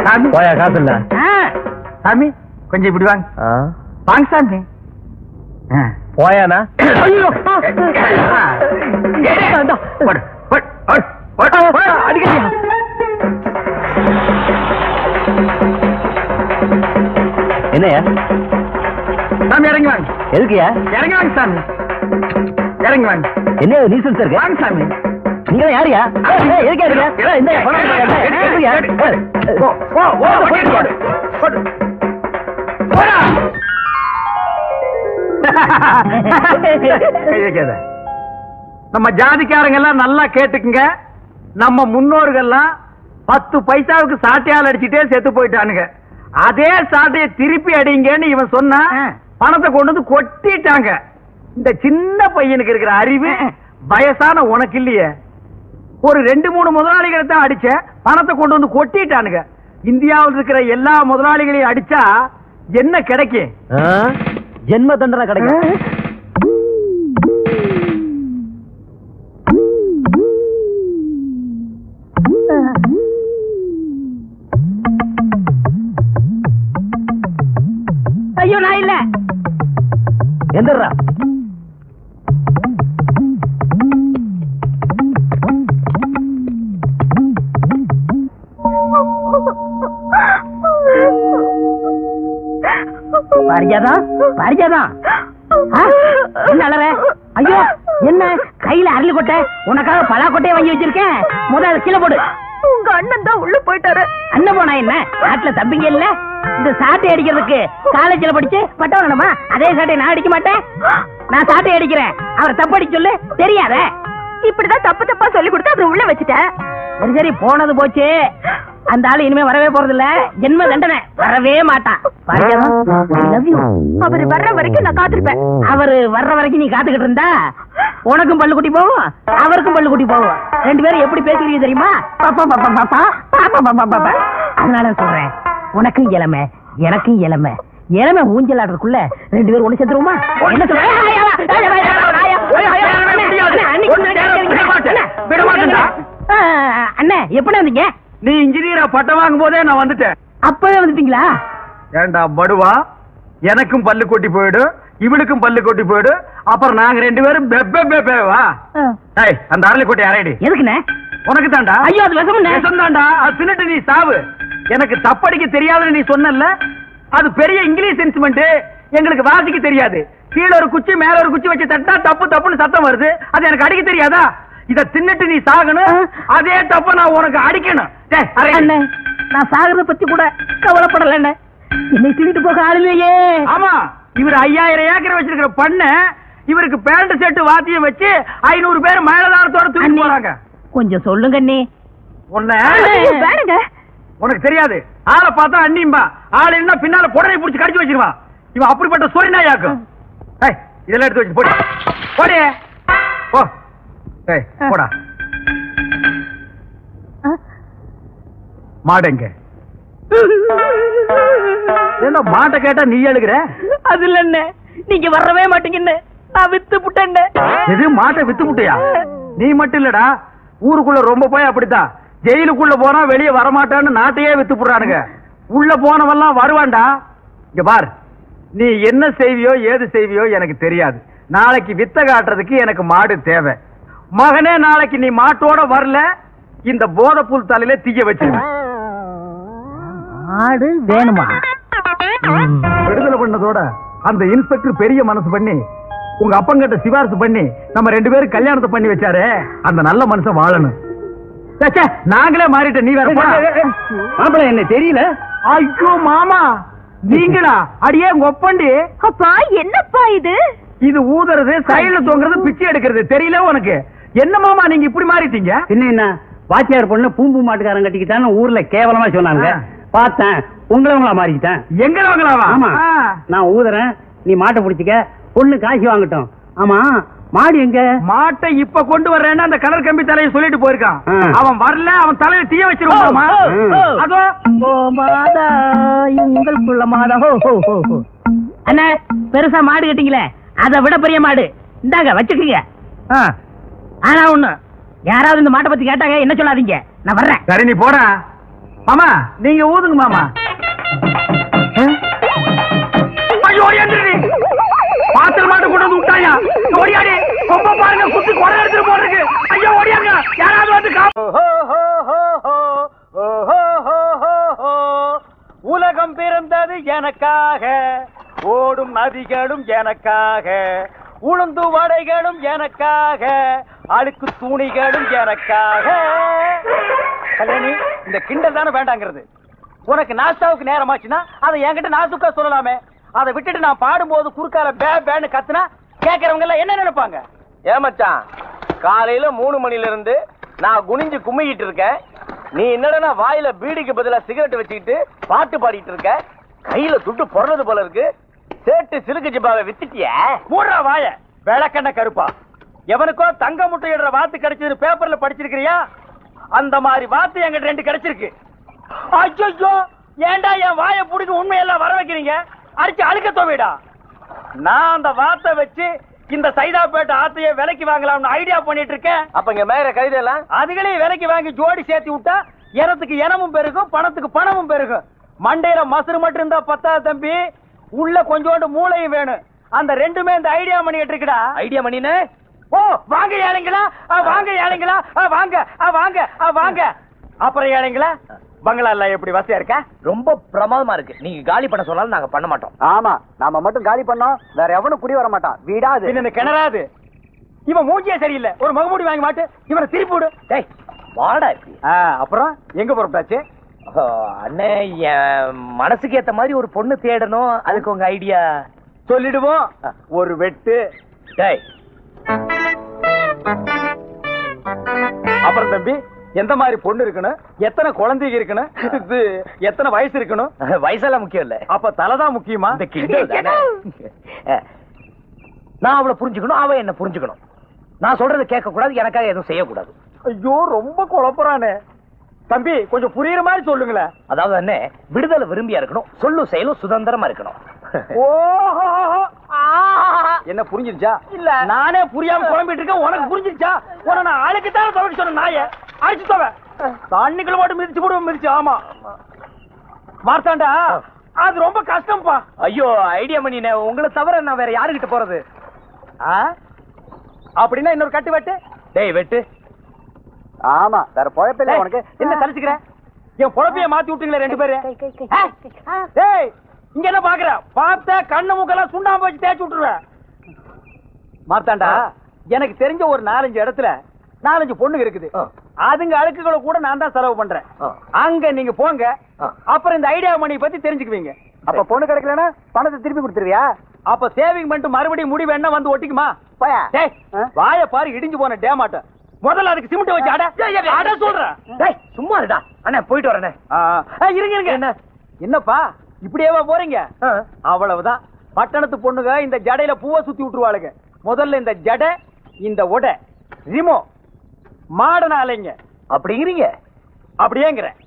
சாமி போயா, காசு இல்ல. சாமி கொஞ்சம் இப்படி வாங்க. வாங்க சாமி. போயானா? அடிக்கடியா? என்னையா சாமி இறங்கி வாங்க. எதுக்குயா? இறங்கி வாங்க சாமி, இறங்கி வாங்க. என்ன நீசன்ஸ் இருக்கு? வாங்க சாமி. நீங்க யாரியா? நம்ம ஜாதிக்காரங்க எல்லாம் நல்லா கேட்டுக்குங்க. நம்ம முன்னோர்கள்லாம் 10 பைசாவுக்கு சாட்டையால் அடிச்சுட்டே செத்து போயிட்டானுங்க. அதே சாட்டையை திருப்பி அடிங்கன்னு இவன் சொன்னா பணத்தை கொண்டு வந்து கொட்டிட்டாங்க. இந்த சின்ன பையனுக்கு இருக்கிற அறிவு வயசான உனக்கு இல்லையே. ஒரு 2-3 முதலாளிகளை தான் அடிச்ச, பணத்தை கொண்டு வந்து கொட்டிட்டானுங்க. இந்தியாவில் இருக்கிற எல்லா முதலாளிகளையும் அடிச்சா என்ன கிடைக்கும்? ஜென்ம தண்டனை கிடைக்கும். ஐயோ, நான் இல்ல. எந்திரா. பாரிஜாதம், பாரிஜாதம், என்ன அலற? ஐயோ, என்ன கையில அரளி கொட்டை? உனக்காக பலா கொட்டையை வாங்கி வச்சிருக்கேன். முதல்ல கீழே போடு. உங்க அண்ணன் தான் உள்ள போயிட்டாரு. அண்ணன் போனா என்ன? நாட்டுல தம்பிங்க இல்ல? இந்த சாட்டை அடிக்கிறதுக்கு காலேஜ்ல படிச்சு பட்டம் வேணுமா? அதே சாட்டை நான் அடிக்க மாட்டேன். நான் சாட்டை அடிக்கிறேன், அவர் தப்பு அடிக்க சொல்லு. தெரியாத? இப்படிதான் தப்பு தப்பா சொல்லி கொடுத்து அப்புறம் உள்ள வச்சுட்டேன். சரி சரி, போனது போச்சு. அந்த ஆளு இனிமே வரவே போறது இல்ல. ஜென்ம தண்டனை, வரவே மாட்டான். அவர் வர்ற வரைக்கும் நான் காத்திருப்பேன். அவரு வர்ற வரைக்கும் நீ காத்துக்கிட்டு இருந்தா உனக்கும் பல்லு குட்டி போகும், அவருக்கும் பல்லு குட்டி போகும். 2 பேரும் எப்படி பேசுறீங்க தெரியுமா? அதனால சொல்றேன், உனக்கும் இளமை எனக்கும் இளமை. இளமை ஊஞ்சல் ஆடுறதுக்குள்ள 2 பேரும் ஒண்ணு சேர்த்துருவோமா? என்ன சொல்ற? அண்ணே, எப்படி வந்தீங்க? நீ இன்ஜினியரா பட்டம் வாங்கும் போதே நான் வந்துட்டேன். அப்பவே வந்துட்டீங்களா? ஏண்டா படுவா, எனக்கும் பல்லு கொட்டி போயிடும், இவளுக்கும் பல்லு கொட்டி போயிடும். அப்புறம் நாங்க 2 பேரும் பெப்பேவா? அந்த அரளி கொட்டை அரைடி. எதுக்குண்ணே? உனக்கு தாண்டா. ஐயோ, அது விஷம் தாண்டா. அது தின்னுட்டு நீ சாவு. எனக்கு தப்படிக்க தெரியாதுன்னு நீ சொன்னல, அது பெரிய இங்கிலீஷ் இன்ஸ்ட்ருமெண்ட், எங்களுக்கு வாசிக்க தெரியாது. கீழ ஒரு குச்சி மேல ஒரு குச்சி வச்சு தட்டா தப்பு தப்புன்னு சத்தம் வருது. அது எனக்கு அடிக்க தெரியாதா? இத தின்னுட்டு நீ சாகணும், அதே தப்ப நான் உனக்கு அடிக்கணும். நான் சாகிறத பத்தி கூட கவலைப்படல. என்னை தூக்கிட்டு போக ஆளுமையே. ஆமா, இவர் 5000 ஏக்கர் வச்சிருக்கிற பண்ண இவருக்கு பேண்ட் செட்டு வாத்தியம் வச்சு 500 பேர் மேலதாரத்தோட தூக்கி போறாங்க. கொஞ்சம் சொல்லுங்க அண்ணே. உனக்கு தெரியாது. ஆளை பார்த்தா அண்ணிம்பா, ஆள் என்ன பின்னால புடனை புடிச்சு கடிச்சு வச்சிருவான். இவன் அப்படிப்பட்ட சொரிநாயாக்கும். இதெல்லாம் எடுத்து வச்சு போடி போடி போ. போடா. மாடுங்க என்ன மாட்டை கேட்டா நீ எழுகிற? அது இல்ல, நீங்க வரவே மாட்டீங்கன்னு நான் வித்து புட்டேன். எது மாட்டை வித்து புட்டியா? நீ மட்டும் இல்லடா, ஊருக்குள்ள ரொம்ப போய் அப்படித்தான். ஜெயிலுக்குள்ள போனா வெளியே வரமாட்டான்னு நாட்டையே வித்து புடுறானுங்க. உள்ள போனவெல்லாம் வருவான்டா. இங்க பார், நீ என்ன செய்வியோ ஏது செய்வியோ எனக்கு தெரியாது. நாளைக்கு வித்த காட்டுறதுக்கு எனக்கு மாடு தேவை. மகனே, நாளைக்கு நீ மாட்டோட வரல, இந்த போதைப்புல் தலையில தீய வச்சு மாடு வேணுமா? விடுதலை பண்ணதோட அந்த இன்ஸ்பெக்டர் பெரிய மனசு பண்ணி உங்க அப்பங்கிட்ட சிபாரிசு பண்ணி நம்ம 2 பேரும் கல்யாணத்தை பண்ணி வச்சாரு. அந்த நல்ல மனுஷன் வாழணும். நாங்களே மாறிட்ட, நீ வேற மாப்பிள்ள என்ன தெரியல? ஐயோ மாமா, நீங்களா? அடியே உங்க ஒப்பண்டி. அப்பா என்னப்பா இது? இது ஊதுறது, சைடுல தொங்குறது, பிச்சை எடுக்கிறது தெரியல உனக்கு? என்ன மாமா நீங்க இப்படி மாறிட்டீங்க? என்ன வாத்தியார் பொண்ணு பூம்பு மாட்டுக்காரன் கட்டிக்கிட்டான்னு ஊர்ல கேவலமா சொன்னாங்க. பார்த்தேன், உங்களவங்களா மாறிக்கிட்டேன். எங்களவங்களாவா? ஆமா, நான் ஊதுறேன், நீ மாட்டை பிடிச்சிக்க, பொண்ணு காசு வாங்கட்டும். ஆமா, மாடு எங்க? மாட்டை இப்ப கொண்டு வர்றேன்னு அந்த கலர் கம்பி தலையை சொல்லிட்டு போயிருக்கான். அவன் வரல, அவன் தலையை தீய வச்சிருவாமா? அதோ மாதா உங்களுக்குள்ள மாதா. அண்ணா, பெருசா மாடு கட்டிங்களே, அதை விட பெரிய மாடு இந்தாங்க வச்சுக்கீங்க. ஆனா ஒண்ணு, யாராவது இந்த மாட்டை பத்தி கேட்டாங்க என்ன சொல்லாதீங்க, நான் வர்றேன். சரி, நீ போற. மாமா நீங்க ஊதுங்க மாமா. ஐயோ ஏந்திரி, பாத்திர மாட்டு கொண்டு வந்து விட்டாயா? ஓடியாடி, ரொம்ப பாருங்க, குத்தி கொலை எடுத்துட்டு போறதுக்கு. ஐயோ ஓடியாங்க, யாராவது வந்து உலகம் பிறந்தது எனக்காக, ஓடும் நதிகளும் எனக்காக, உளுந்து வடைகளும் எனக்காக, அழுக்கு துணிகளும் எனக்காக. கல்யாணி, இந்த கிண்டல் தானே வேண்டாங்கிறது. உனக்கு நாஸ்தாவுக்கு நேரமாச்சுன்னா அதை என்கிட்ட நாசுக்கா சொல்லலாமே. அதை விட்டுட்டு நான் பாடும்போது குறுக்கால பே பேன்னு கத்துனா கேட்கறவங்க எல்லாம் என்ன நினைப்பாங்க? ஏமாச்சான், காலையில 3 மணில இருந்து நான் குனிஞ்சு கும்மிக்கிட்டு இருக்கேன். நீ என்னடா வாயில பீடிக்கு பதிலா சிகரெட் வச்சுக்கிட்டு பாட்டு பாடிட்டு இருக்க. கையில துட்டு பொறது போல இருக்கு. சேட்டு சிலுக்கு ஜிப்பாவை வித்துட்டிய. மூடுற வாய விளக்கண்ண கருப்பா. எவனுக்கோ தங்க முட்டையிடுற வாத்து கிடைச்சது பேப்பர்ல படிச்சிருக்கிறியா? அந்த மாதிரி வாத்து எங்கிட்ட 2 கிடைச்சிருக்கு. ஐயோ, ஏண்டா என் வாயை புடிக்க உண்மையெல்லாம் வர வைக்கிறீங்க? அடிச்சு அழுக்க தோவிடா. நான் அந்த வாத்தை வச்சு இந்த சைதாப்பேட்டை ஆத்தைய விலைக்கு வாங்கலாம்னு ஐடியா பண்ணிட்டு இருக்கேன். அப்ப இங்க மேல கைதெல்லாம் அதுகளையும் விலைக்கு வாங்கி ஜோடி சேர்த்து விட்டா எனத்துக்கு இனமும் பெருகும், பணத்துக்கு பணமும் பெருகும். மண்டையில மசுறு மட்டும் இருந்தா பத்தாது தம்பி, உள்ள கொஞ்சோண்டு மூளையும் வேணும். அந்த 2மே இந்த ஐடியா பண்ணிட்டு இருக்குடா. ஐடியா பண்ணினே. ஓ வாங்க ஏழைங்களா, வாங்க ஏழைங்களா, வாங்க வாங்க வாங்க. அப்புறம் ஏழைங்களா, பங்களா எல்லாம் எப்படி வசதியா இருக்கா? ரொம்ப பிரமாதமா இருக்கு. நீங்க காலி பண்ண சொன்னாலும் நாங்க பண்ண மாட்டோம். ஆமா, நாம மட்டும் காலி பண்ணோம், வேற எவனும் குடி வர மாட்டான். வீடாது என்ன கிணறாது. இவன் மூஞ்சியே சரியில்லை, ஒரு முகமூடி வாங்கி மாட்டு, இவனை திருப்பி விடு. டேய் வாடா. அப்புறம் எங்க புறப்பட்டாச்சு? அண்ணே, என் மனசுக்கு ஏத்த மாதிரி ஒரு பொண்ணு தேடணும். அதுக்கு உங்க ஐடியா சொல்லிடுவோம். ஒரு வெட்டு. டேய், அப்புறம் தம்பி, எந்த மாதிரி பொண்ணு இருக்கணும், எத்தனை குழந்தைங்க இருக்கணும், எத்தனை வயசு இருக்கணும்? வயசெல்லாம் முக்கியம் இல்ல. அப்ப தலைதான் முக்கியமா? இந்த கிண்டல் தானே. நான் அவளை புரிஞ்சுக்கணும், அவ என்ன புரிஞ்சுக்கணும். நான் சொல்றதை கேட்க கூடாது, எனக்காக எதுவும் செய்யக்கூடாது. ஐயோ, ரொம்ப குழப்பறானே தம்பி, கொஞ்சம் புரியுற மாதிரி சொல்லுங்களேன். அதாவது என்ன, விடுதலை விரும்பியா இருக்கணும், சொல்லும் செயலும் சுதந்திரமா இருக்கணும். என்ன புரிஞ்சிருச்சா? இல்ல, நானே புரியாம குழம்பிட்டு இருக்கேன். உனக்கு புரிஞ்சிருச்சா? உன நான் ஆளுக்கு தானே துவைக்க சொன்ன நாய அழிச்சு தவ தண்ணிக்குள்ள மட்டும் மிதிச்சு போடுவோம். மிதிச்சு ஆமா மார்த்தாண்டா, அது ரொம்ப கஷ்டம்ப்பா. ஐயோ, ஐடியா பண்ணினே, உங்களை தவிர நான் வேற யாருகிட்ட போறது? அப்படின்னா இன்னொரு கட்டு வெட்டு. டேய் வெட்டு. ஆமா, வேற பொழப்ப இல்ல உனக்கு. என்ன தலிச்சுக்கிற? என் பொழப்பைய மாத்தி விட்டீங்களே 2 பேரு. டேய், இங்க என்ன பாக்குற? பார்த்த கண்ணு மூக்கெல்லாம் சுண்ணாம்பு வச்சு தேய்ச்சி விட்டுருவேன். மாத்தாண்டா, எனக்கு தெரிஞ்ச ஒரு 4-5 இடத்துல 4-5 பொண்ணுங்க இருக்குது. அதுங்க அழுக்குகளை கூட நான் தான் செலவு பண்றேன். அங்க நீங்க போங்க, அப்புறம் இந்த ஐடியா மணி பத்தி தெரிஞ்சுக்குவீங்க. அப்ப பொண்ணு கிடைக்கலன்னா பணத்தை திருப்பி கொடுத்துருவியா? அப்ப சேவிங் பண்ணிட்டு மறுபடியும் முடி வேணா வந்து ஒட்டிக்குமா? வாய பாரு, இடிஞ்சு போன டேமாட்ட. முதல்ல அதுக்கு சிமெண்ட் வச்சு அட சொல்றேன். சும்மா இருடா அண்ணா, போயிட்டு வரேன். இருங்க இருங்க. என்ன என்னப்பா இப்படியேவா போறீங்க? அவ்வளவுதான். பட்டணத்து பொண்ணுங்க இந்த ஜடையில பூவை சுத்தி விட்டுருவாளுங்க. முதல்ல இந்த ஜடை, இந்த உடை ரிமோ மாடன அலைங்க. அப்படிங்கிறீங்க? அப்படியேங்கிறேன்.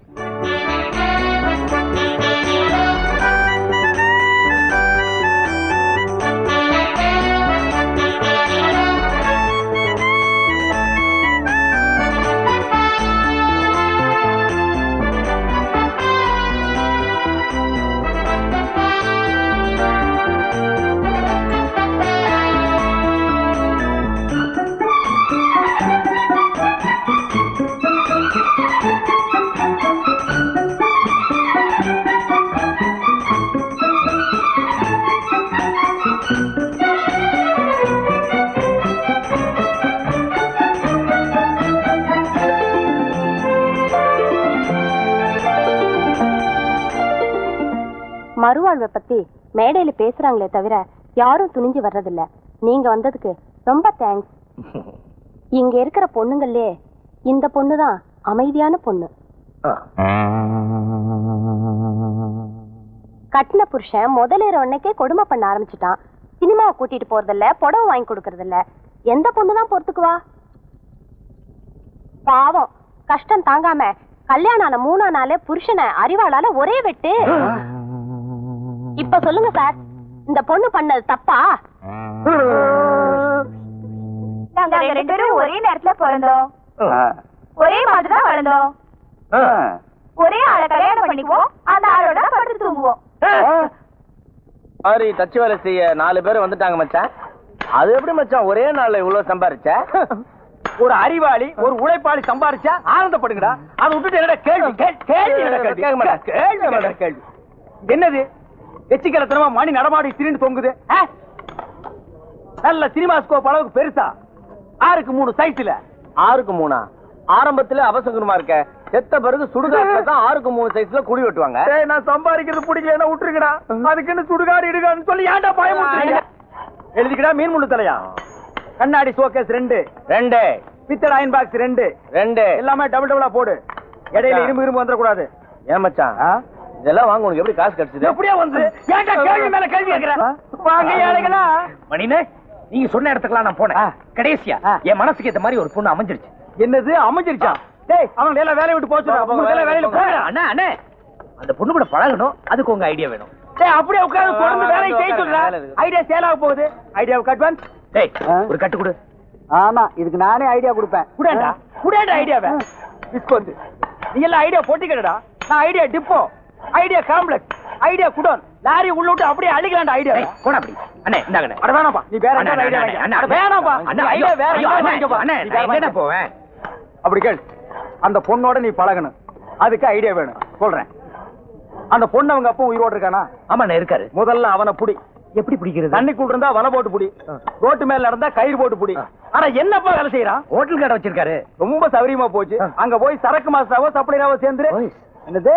மறுவாழ்வை பத்தி மேடையில பேசுறாங்களே தவிர யாரும் துணிஞ்சு வர்றதில்ல. நீங்க வந்ததுக்கு ரொம்ப தேங்க்ஸ். இங்க இருக்கிற பொண்ணுங்களே இந்த பொண்ணுதான் அமைதியான பொண்ணு. கட்டின புருஷன் முதலேற உடனே கொடுமை பண்ண ஆரம்பிச்சுட்டான். சினிமாவை கூட்டிட்டு போறதில்ல, புடவை வாங்கி கொடுக்கறதில்ல. எந்த பொண்ணுதான் பொறுத்துக்குவா? பாவம் கஷ்டம் தாங்காம கல்யாணம் ஆன 3ஆம் நாளே புருஷனை அறிவாளால ஒரே வெட்டு. இப்ப சொல்லுங்க சார், இந்த பொண்ணு பண்ணது தப்பா? நாங்க 2 பேரும் ஒரே நேரத்துல பிறந்தோம், ஒரே மாதிரிதான் வளர்ந்தோம், ஒரே ஆளை கல்யாணம் பண்ணிக்குவோம், அந்த ஆளோட படுத்து தூங்குவோம். மாதிரி தச்சு வேலை செய்ய 4 பேர் வந்துட்டாங்க மச்சான். அது எப்படி மச்சான் ஒரே நாள்ல இவ்வளவு சம்பாரிச்ச? ஒரு அறிவாளி ஒரு உழைப்பாளி சம்பாரிச்சா ஆனந்தப்படுங்கடா. அதை விட்டுட்டு என்னடா கேள்வி? என்னது எச்சிக்கலத்தனமா மணி நடமாடி திரிந்து தொங்குது? நல்ல சினிமா ஸ்கோப் அளவுக்கு பெருசா 6க்கு 3 சைஸ்ல. 6க்கு 3 ஆரம்பத்துல அவசகுரமா இருக்க, செத்த பிறகு சுடுகாட்டுல தான் 6க்கு 3 சைஸ்ல குழி வெட்டுவாங்க. நான் சம்பாதிக்கிறது பிடிக்கலன்னா விட்டுருக்கடா. அதுக்குன்னு சுடுகாடு இடுகான்னு சொல்லி ஏன்டா பயமுறுத்துறீங்க? எழுதிக்கடா. மீன் முள்ளு தலையா, கண்ணாடி ஷோகேஸ் 2 பித்தளை அயன் பாக்ஸ் 2 எல்லாமே டபுளா போடு. இடையில இரும்பு வந்துடக்கூடாது. ஏன் மச்சான் இதெல்லாம் வாங்க உனக்கு எப்படி காசு கிடைச்சது? எப்படியா வந்து ஏன்டா கேள்வி மேல கேள்வி கேக்குற? வாங்க ஏழைகளா. மணினே, நீங்க சொன்ன இடத்துக்குலாம் நான் போனேன். கடைசியா என் மனசுக்கு ஏத்த மாதிரி ஒரு பொண்ணு அமைஞ்சிருச்சு. என்னது அமைஞ்சிருச்சா? டேய் அவங்க எல்லாம் வேலைய விட்டு போச்சு. வேலையில போறா. அண்ணா அண்ணே, அந்த பொண்ணு கூட பழகணும், அதுக்கு உங்க ஐடியா வேணும். டேய் அப்படியே உட்கார்ந்து தொடர்ந்து வேலையை செய்ய சொல்றா. ஐடியா சேல் ஆக போகுது. ஐடியாவுக்கு அட்வான்ஸ். டேய் ஒரு கட்டு கொடு. ஆமா இதுக்கு நானே ஐடியா கொடுப்பேன். குடேண்டா ஐடியாவை. டிஸ்கவுண்ட். நீ எல்லாம் ஐடியா போட்டிக்கடா. நான் idea depot, idea complex, idea godown, lorry உள்ள விட்டு அப்படியே அழிக்கலாம்டா ஐடியா. போடா அப்படி. அண்ணே இந்தாங்க. அட வேணாம்ப்பா, நீ வேற என்ன ஐடியா வாங்க. அட வேணாம்ப்பா. அண்ணா ஐடியா வேற வாங்கிக்கப்பா. அண்ணே நான் எங்கடா போவேன்? அப்படி கேள். அந்த பொண்ணோட நீ பழகணும், அதுக்கு ஐடியா வேணும். சொல்றேன். அந்த பொண்ணு அவங்க அப்பா உயிரோடு இருக்கானா? ஆமாண்ணே இருக்காரு. முதல்ல அவனை புடி. எப்படி பிடிக்கிறது? தண்ணிக்குள்ள இருந்தா வலை போட்டு புடி, ரோட்டு மேல நடந்தா கயிறு போட்டு புடி. ஆனா என்னப்பா வேலை செய்யறான்? ஹோட்டல் கடை வச்சிருக்காரு. ரொம்ப சௌரியமா போச்சு. அங்க போய் சரக்கு மாஸ்டராவோ சப்ளையராவோ சேர்ந்து என்னது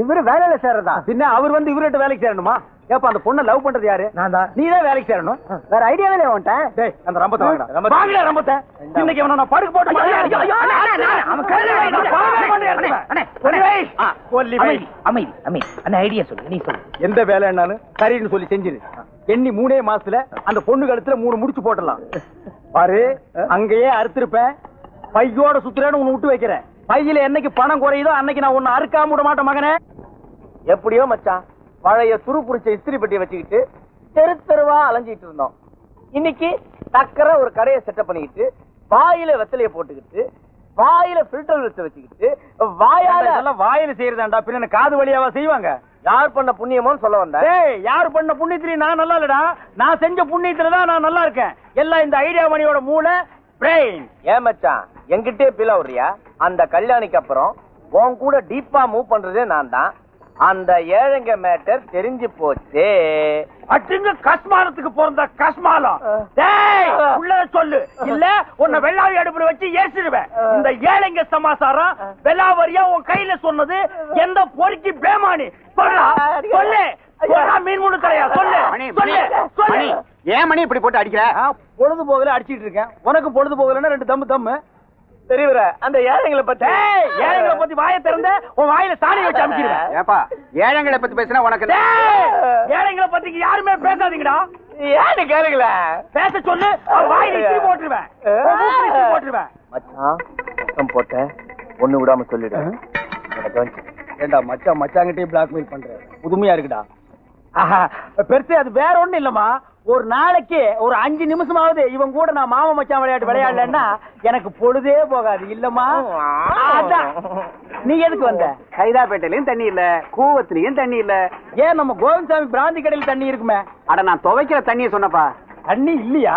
இவரு வேலையில சேரதா? பின்ன அவர் வந்து இவர்கிட்ட வேலைக்கு சேரணுமா? ஏப்பா அந்த பொண்ணை லவ் பண்றது யாரு? நான் தான். நீ தான் வேலைக்கு சேரணும். வேற ஐடியாவே இல்ல உன்கிட்ட. டேய் அந்த ரம்பத்தை வாங்கடா. வாங்கடா ரம்பத்தை. இன்னைக்கு அவனை நான் படுக்க போட்டு அவன் அமைதி அமைதி. அந்த ஐடியா சொல்லு, நீ சொல்லு. எந்த வேலைன்னாலும் சரின்னு சொல்லி செஞ்சிரு. எண்ணி 3 மாசத்துல அந்த பொண்ணு கழுத்துல 3 முடிச்சு போட்டலாம். பாரு அங்கேயே அறுத்திருப்பேன். பையோட சுத்துறேன்னு உன்னை விட்டு வைக்கிறேன். பையில என்னைக்கு பணம் குறையுதோ அன்னைக்கு நான் உன்னை அறுக்காம விட மாட்டேன் மகனே. எப்படியோ மச்சான் பழைய துரு புடிச்ச இஸ்திரி பெட்டியை வச்சுக்கிட்டு தெரு தெருவா அலைஞ்சிட்டு இருந்தோம். இன்னைக்கு டக்கரை ஒரு கடையை செட்டப் பண்ணிக்கிட்டு வாயில வெத்தலைய போட்டுக்கிட்டு வாயில ஃபில்டர் வச்சுக்கிட்டு வாயால வாயில செய்யறதாண்டா. பின்ன காது வழியாவா செய்வாங்க? யார் பண்ண புண்ணியமோன்னு சொல்ல வந்தேன். யார் பண்ண புண்ணியத்திலையும் நான் நல்லா இல்லடா. நான் செஞ்ச புண்ணியத்துலதான் நான் நல்லா இருக்கேன். எல்லாம் இந்த ஐடியா மணியோட மூளை பிரெயின். ஏன் மச்சான் என்கிட்டே பில வர்றியா? அந்த கல்யாணிக்கு அப்புறம் உன் கூட டீப்பா மூவ் பண்றதே நான் தான். அந்த ஏழைங்க மேட்டர் தெரிஞ்சு போச்சு. அட்டுங்க கஸ்மாலத்துக்கு பிறந்த கஸ்மாலம். டேய் உள்ள சொல்லு, இல்ல உன்னை வெள்ளாவி அடுப்புல வச்சு ஏசிடுவேன். இந்த ஏழைங்க சமாசாரம் வெள்ளாவரியா உன் கையில சொன்னது எந்த பொறுக்கி பேமானி சொல்லு சொல்லு. மீன் முழு தலையா சொல்லு சொல்லு சொல்லு. ஏன் மணி இப்படி போட்டு அடிக்கிற? பொழுது போகல அடிச்சிட்டு இருக்கேன். உனக்கு பொழுது போகலன்னா 2 தம்மு தம்மு. தெரியவர அந்த ஏழைங்களை பத்தி வாயை திறந்த உன் வாயில சாணி வச்சு அமுக்கிடுவேன். ஏப்பா ஏழைங்களை பத்தி பேசினா உனக்கு ஏழைங்களை பத்தி யாருமே பேசாதீங்கடா. ஏன்னு கேளுங்கள பேச சொல்லு, வாயில இட்லி போட்டுருவேன் போட்டுருவேன். மச்சான் மொத்தம் போட்ட ஒண்ணு விடாம சொல்லிடு. ஏண்டா மச்சான் மச்சாங்கிட்டே பிளாக்மெயில் பண்ற புதுமையா இருக்குடா. பெருசு அது வேற ஒண்ணும் இல்லம்மா. ஒரு நாளைக்கு ஒரு 5 நிமிஷமாவது இவன் கூட நான் மாமா மச்சான் விளையாட்டு விளையாடலன்னா எனக்கு பொழுதே போகாது இல்லம்மா. நீ எதுக்கு வந்த? கைதாப்பேட்டையிலயும் தண்ணி இல்ல, கூவத்திலயும் தண்ணி இல்ல. ஏன் நம்ம கோவிந்தசாமி பிராந்தி கடையில் தண்ணி இருக்குமே? அட நான் துவைக்கிற தண்ணியை சொன்னப்பா. தண்ணி இல்லையா?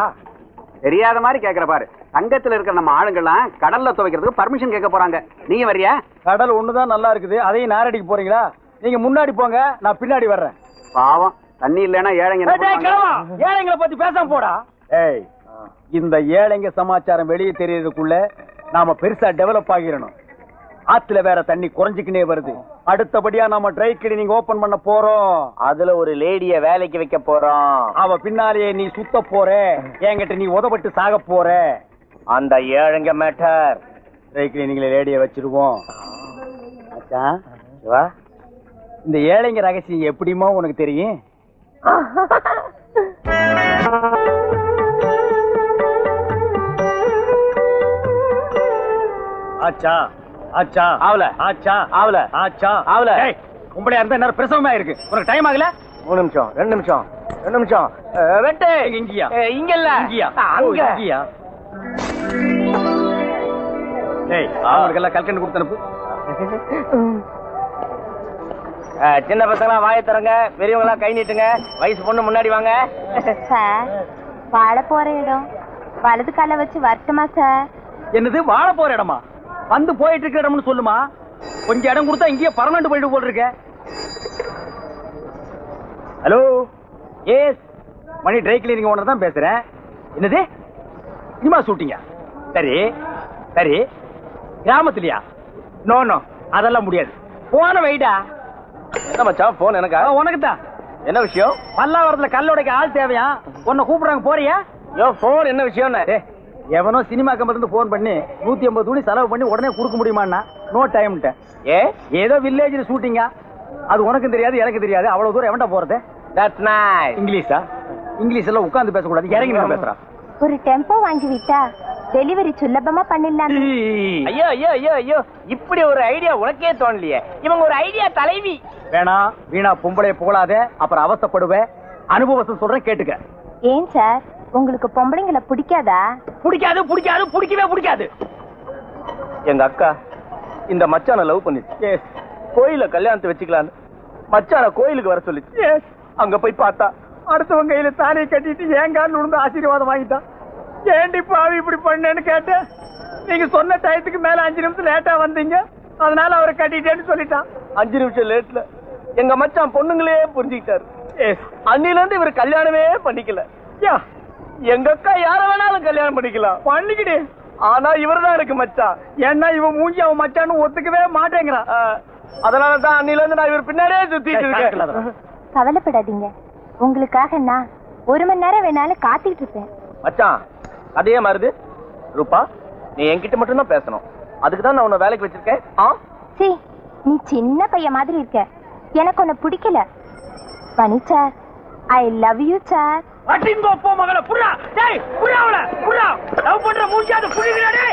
தெரியாத மாதிரி கேக்குற பாரு. சங்கத்துல இருக்கிற நம்ம ஆளுங்கெல்லாம் கடல்ல துவைக்கிறதுக்கு பர்மிஷன் கேட்க போறாங்க. நீங்க வரியா? கடல் ஒண்ணுதான் நல்லா இருக்குது, அதையும் நாரடிக்க போறீங்களா? நீங்க முன்னாடி போங்க, நான் பின்னாடி வர்றேன். பாவம் தண்ணி இல்லன்னா ஏழைங்க ஏழைங்களை பத்தி பேசாம போடா. ஏய் இந்த ஏழைங்க சமாச்சாரம் வெளியே தெரியறதுக்குள்ள நாம பெருசா டெவலப் ஆகிரணும். ஆத்துல வேற தண்ணி குறைஞ்சுக்கினே வருது. அடுத்தபடியா நாம ட்ரை கிளீனிங் ஓபன் பண்ண போறோம். அதுல ஒரு லேடிய வேலைக்கு வைக்க போறோம். அவ பின்னாலேயே நீ சுத்த போற, என்கிட்ட நீ உதப்பட்டு சாக போற. அந்த ஏழைங்க மேட்டர் ட்ரை கிளீனிங்ல லேடிய வச்சிருவோம். இந்த ஏழைங்க ரகசியம் எப்படிமா உனக்கு தெரியும்? ஆச்சா ஆச்சா ஆவல ஆச்சா ஆவல ஆச்சா ஆவல. உம்பளையா இருந்தா என்ன பிரசவமா இருக்கு? உனக்கு டைம் ஆகல? 3 நிமிஷம் 2 நிமிஷம் 2 நிமிஷம். வெட்டு இங்கயா? இங்க இல்ல இங்கயா? அங்க இங்கயா? ஏய் அவங்களுக்கெல்லாம் கல்கண்டு கொடுத்து அனுப்பு. சின்ன பசங்களா வாயை தரங்க, பெரியவங்களா கை நீட்டுங்க. வயசு பொண்ணு முன்னாடி வாங்க. சார் வாழ போற இடம் வலது கால வச்சு வரட்டுமா சார்? என்னது வாழ போற இடமா? வந்து போயிட்டு இருக்கிற இடம்னு சொல்லுமா. கொஞ்சம் இடம் கொடுத்தா இங்கேயே பர்மனன்ட் போயிட்டு போல் இருக்க. ஹலோ எஸ் மணி ட்ரை கிளீனிங் ஓனர் தான் பேசுறேன். என்னது சினிமா ஷூட்டிங்க? சரி சரி. கிராமத்துலயா? நோ நோ அதெல்லாம் முடியாது. போன வைடா. என்ன மச்சான் போன் எனக்கா? உனக்கு தான். என்ன விஷயம்? பல்லாவரத்துல கல்லோடைக்கு ஆள் தேவையா? உன்னை கூப்பிடுறாங்க போறியா? போன் என்ன விஷயம்? எவனோ சினிமா கம்பெனில இருந்து போன் பண்ணி 150 துணி செலவு பண்ணி உடனே கொடுக்க முடியுமான்னா நோ டைம்ட்ட. ஏதோ வில்லேஜ்ல ஷூட்டிங்கா, அது உனக்கும் தெரியாது எனக்கு தெரியாது. அவ்வளவு தூரம் எவன்டா போறது? That's nice. இங்கிலீஷா? இங்கிலீஷ் எல்லாம் உட்கார்ந்து பேசக்கூடாது, இறங்கி நான் பேசுறான். ஒரு டெம்போ வாங்கி விட்டா டெலிவரி சுலபமா பண்ணிடலாம். ஐயோ ஐயோ ஐயோ ஐயோ, இப்படி ஒரு ஐடியா உனக்கே தோணலையே. இவங்க ஒரு ஐடியா தலைவி. வேணா வீணா பொம்பளைய புகழாத, அப்புறம் அவசப்படுவேன். அனுபவத்தை சொல்றேன் கேட்டுக்க. ஏன் சார் உங்களுக்கு பொம்பளைங்களை பிடிக்காதா? பிடிக்காது பிடிக்காது பிடிக்கவே பிடிக்காது. எங்க அக்கா இந்த மச்சான லவ் பண்ணிச்சு. கோயில கல்யாணத்தை வச்சுக்கலான்னு மச்சான கோயிலுக்கு வர சொல்லிச்சு. அங்க போய் பார்த்தா அடுத்தவங்க கையில தானே கட்டிட்டு ஏங்கான்னு விழுந்து ஆசீர்வாதம் வாங்கிட்டான். ஏண்டி பாவி இப்படி பண்ணேன்னு கேட்டேன். நீங்க சொன்ன டயத்துக்கு மேல 5 நிமிஷம் லேட்டா வந்தீங்க, அதனால அவரை கட்டிட்டேன்னு சொல்லிட்டான். 5 நிமிஷம் லேட்ல எங்க மச்சான் பொண்ணுங்களே புரிஞ்சுக்கிட்டாரு. அன்னில இருந்து இவர் கல்யாணமே பண்ணிக்கல. எங்க அக்கா யார வேணாலும் கல்யாணம் பண்ணிக்கலாம், பண்ணிக்கிடு. ஆனா இவர்தான் இருக்கு மச்சான். ஏன்னா இவன் மூஞ்சி அவன் மச்சான்னு ஒத்துக்கவே மாட்டேங்கிறான். அதனாலதான் அன்னில இருந்து நான் இவர் பின்னாடியே சுத்திட்டு இருக்கேன். கவலைப்படாதீங்க, உங்களுக்காக நான் 1 மணி நேரம் வேணாலும் காத்துக்கிட்டு இருப்பேன். மச்சான் அதே மாதிரி ரூபா, நீ என்கிட்ட மட்டும் தான் பேசணும். அதுக்கு தான் நான் உன்னை வேலைக்கு வச்சிருக்கேன். சீ, நீ சின்ன பையன் மாதிரி இருக்க, எனக்கு உன்னை பிடிக்கல. Mani sir, I love you sir. அடிங்கோ போ மகள புறா. டேய் புறாவல புறா லவ் பண்ற மூஞ்சி அது புடிங்கடா.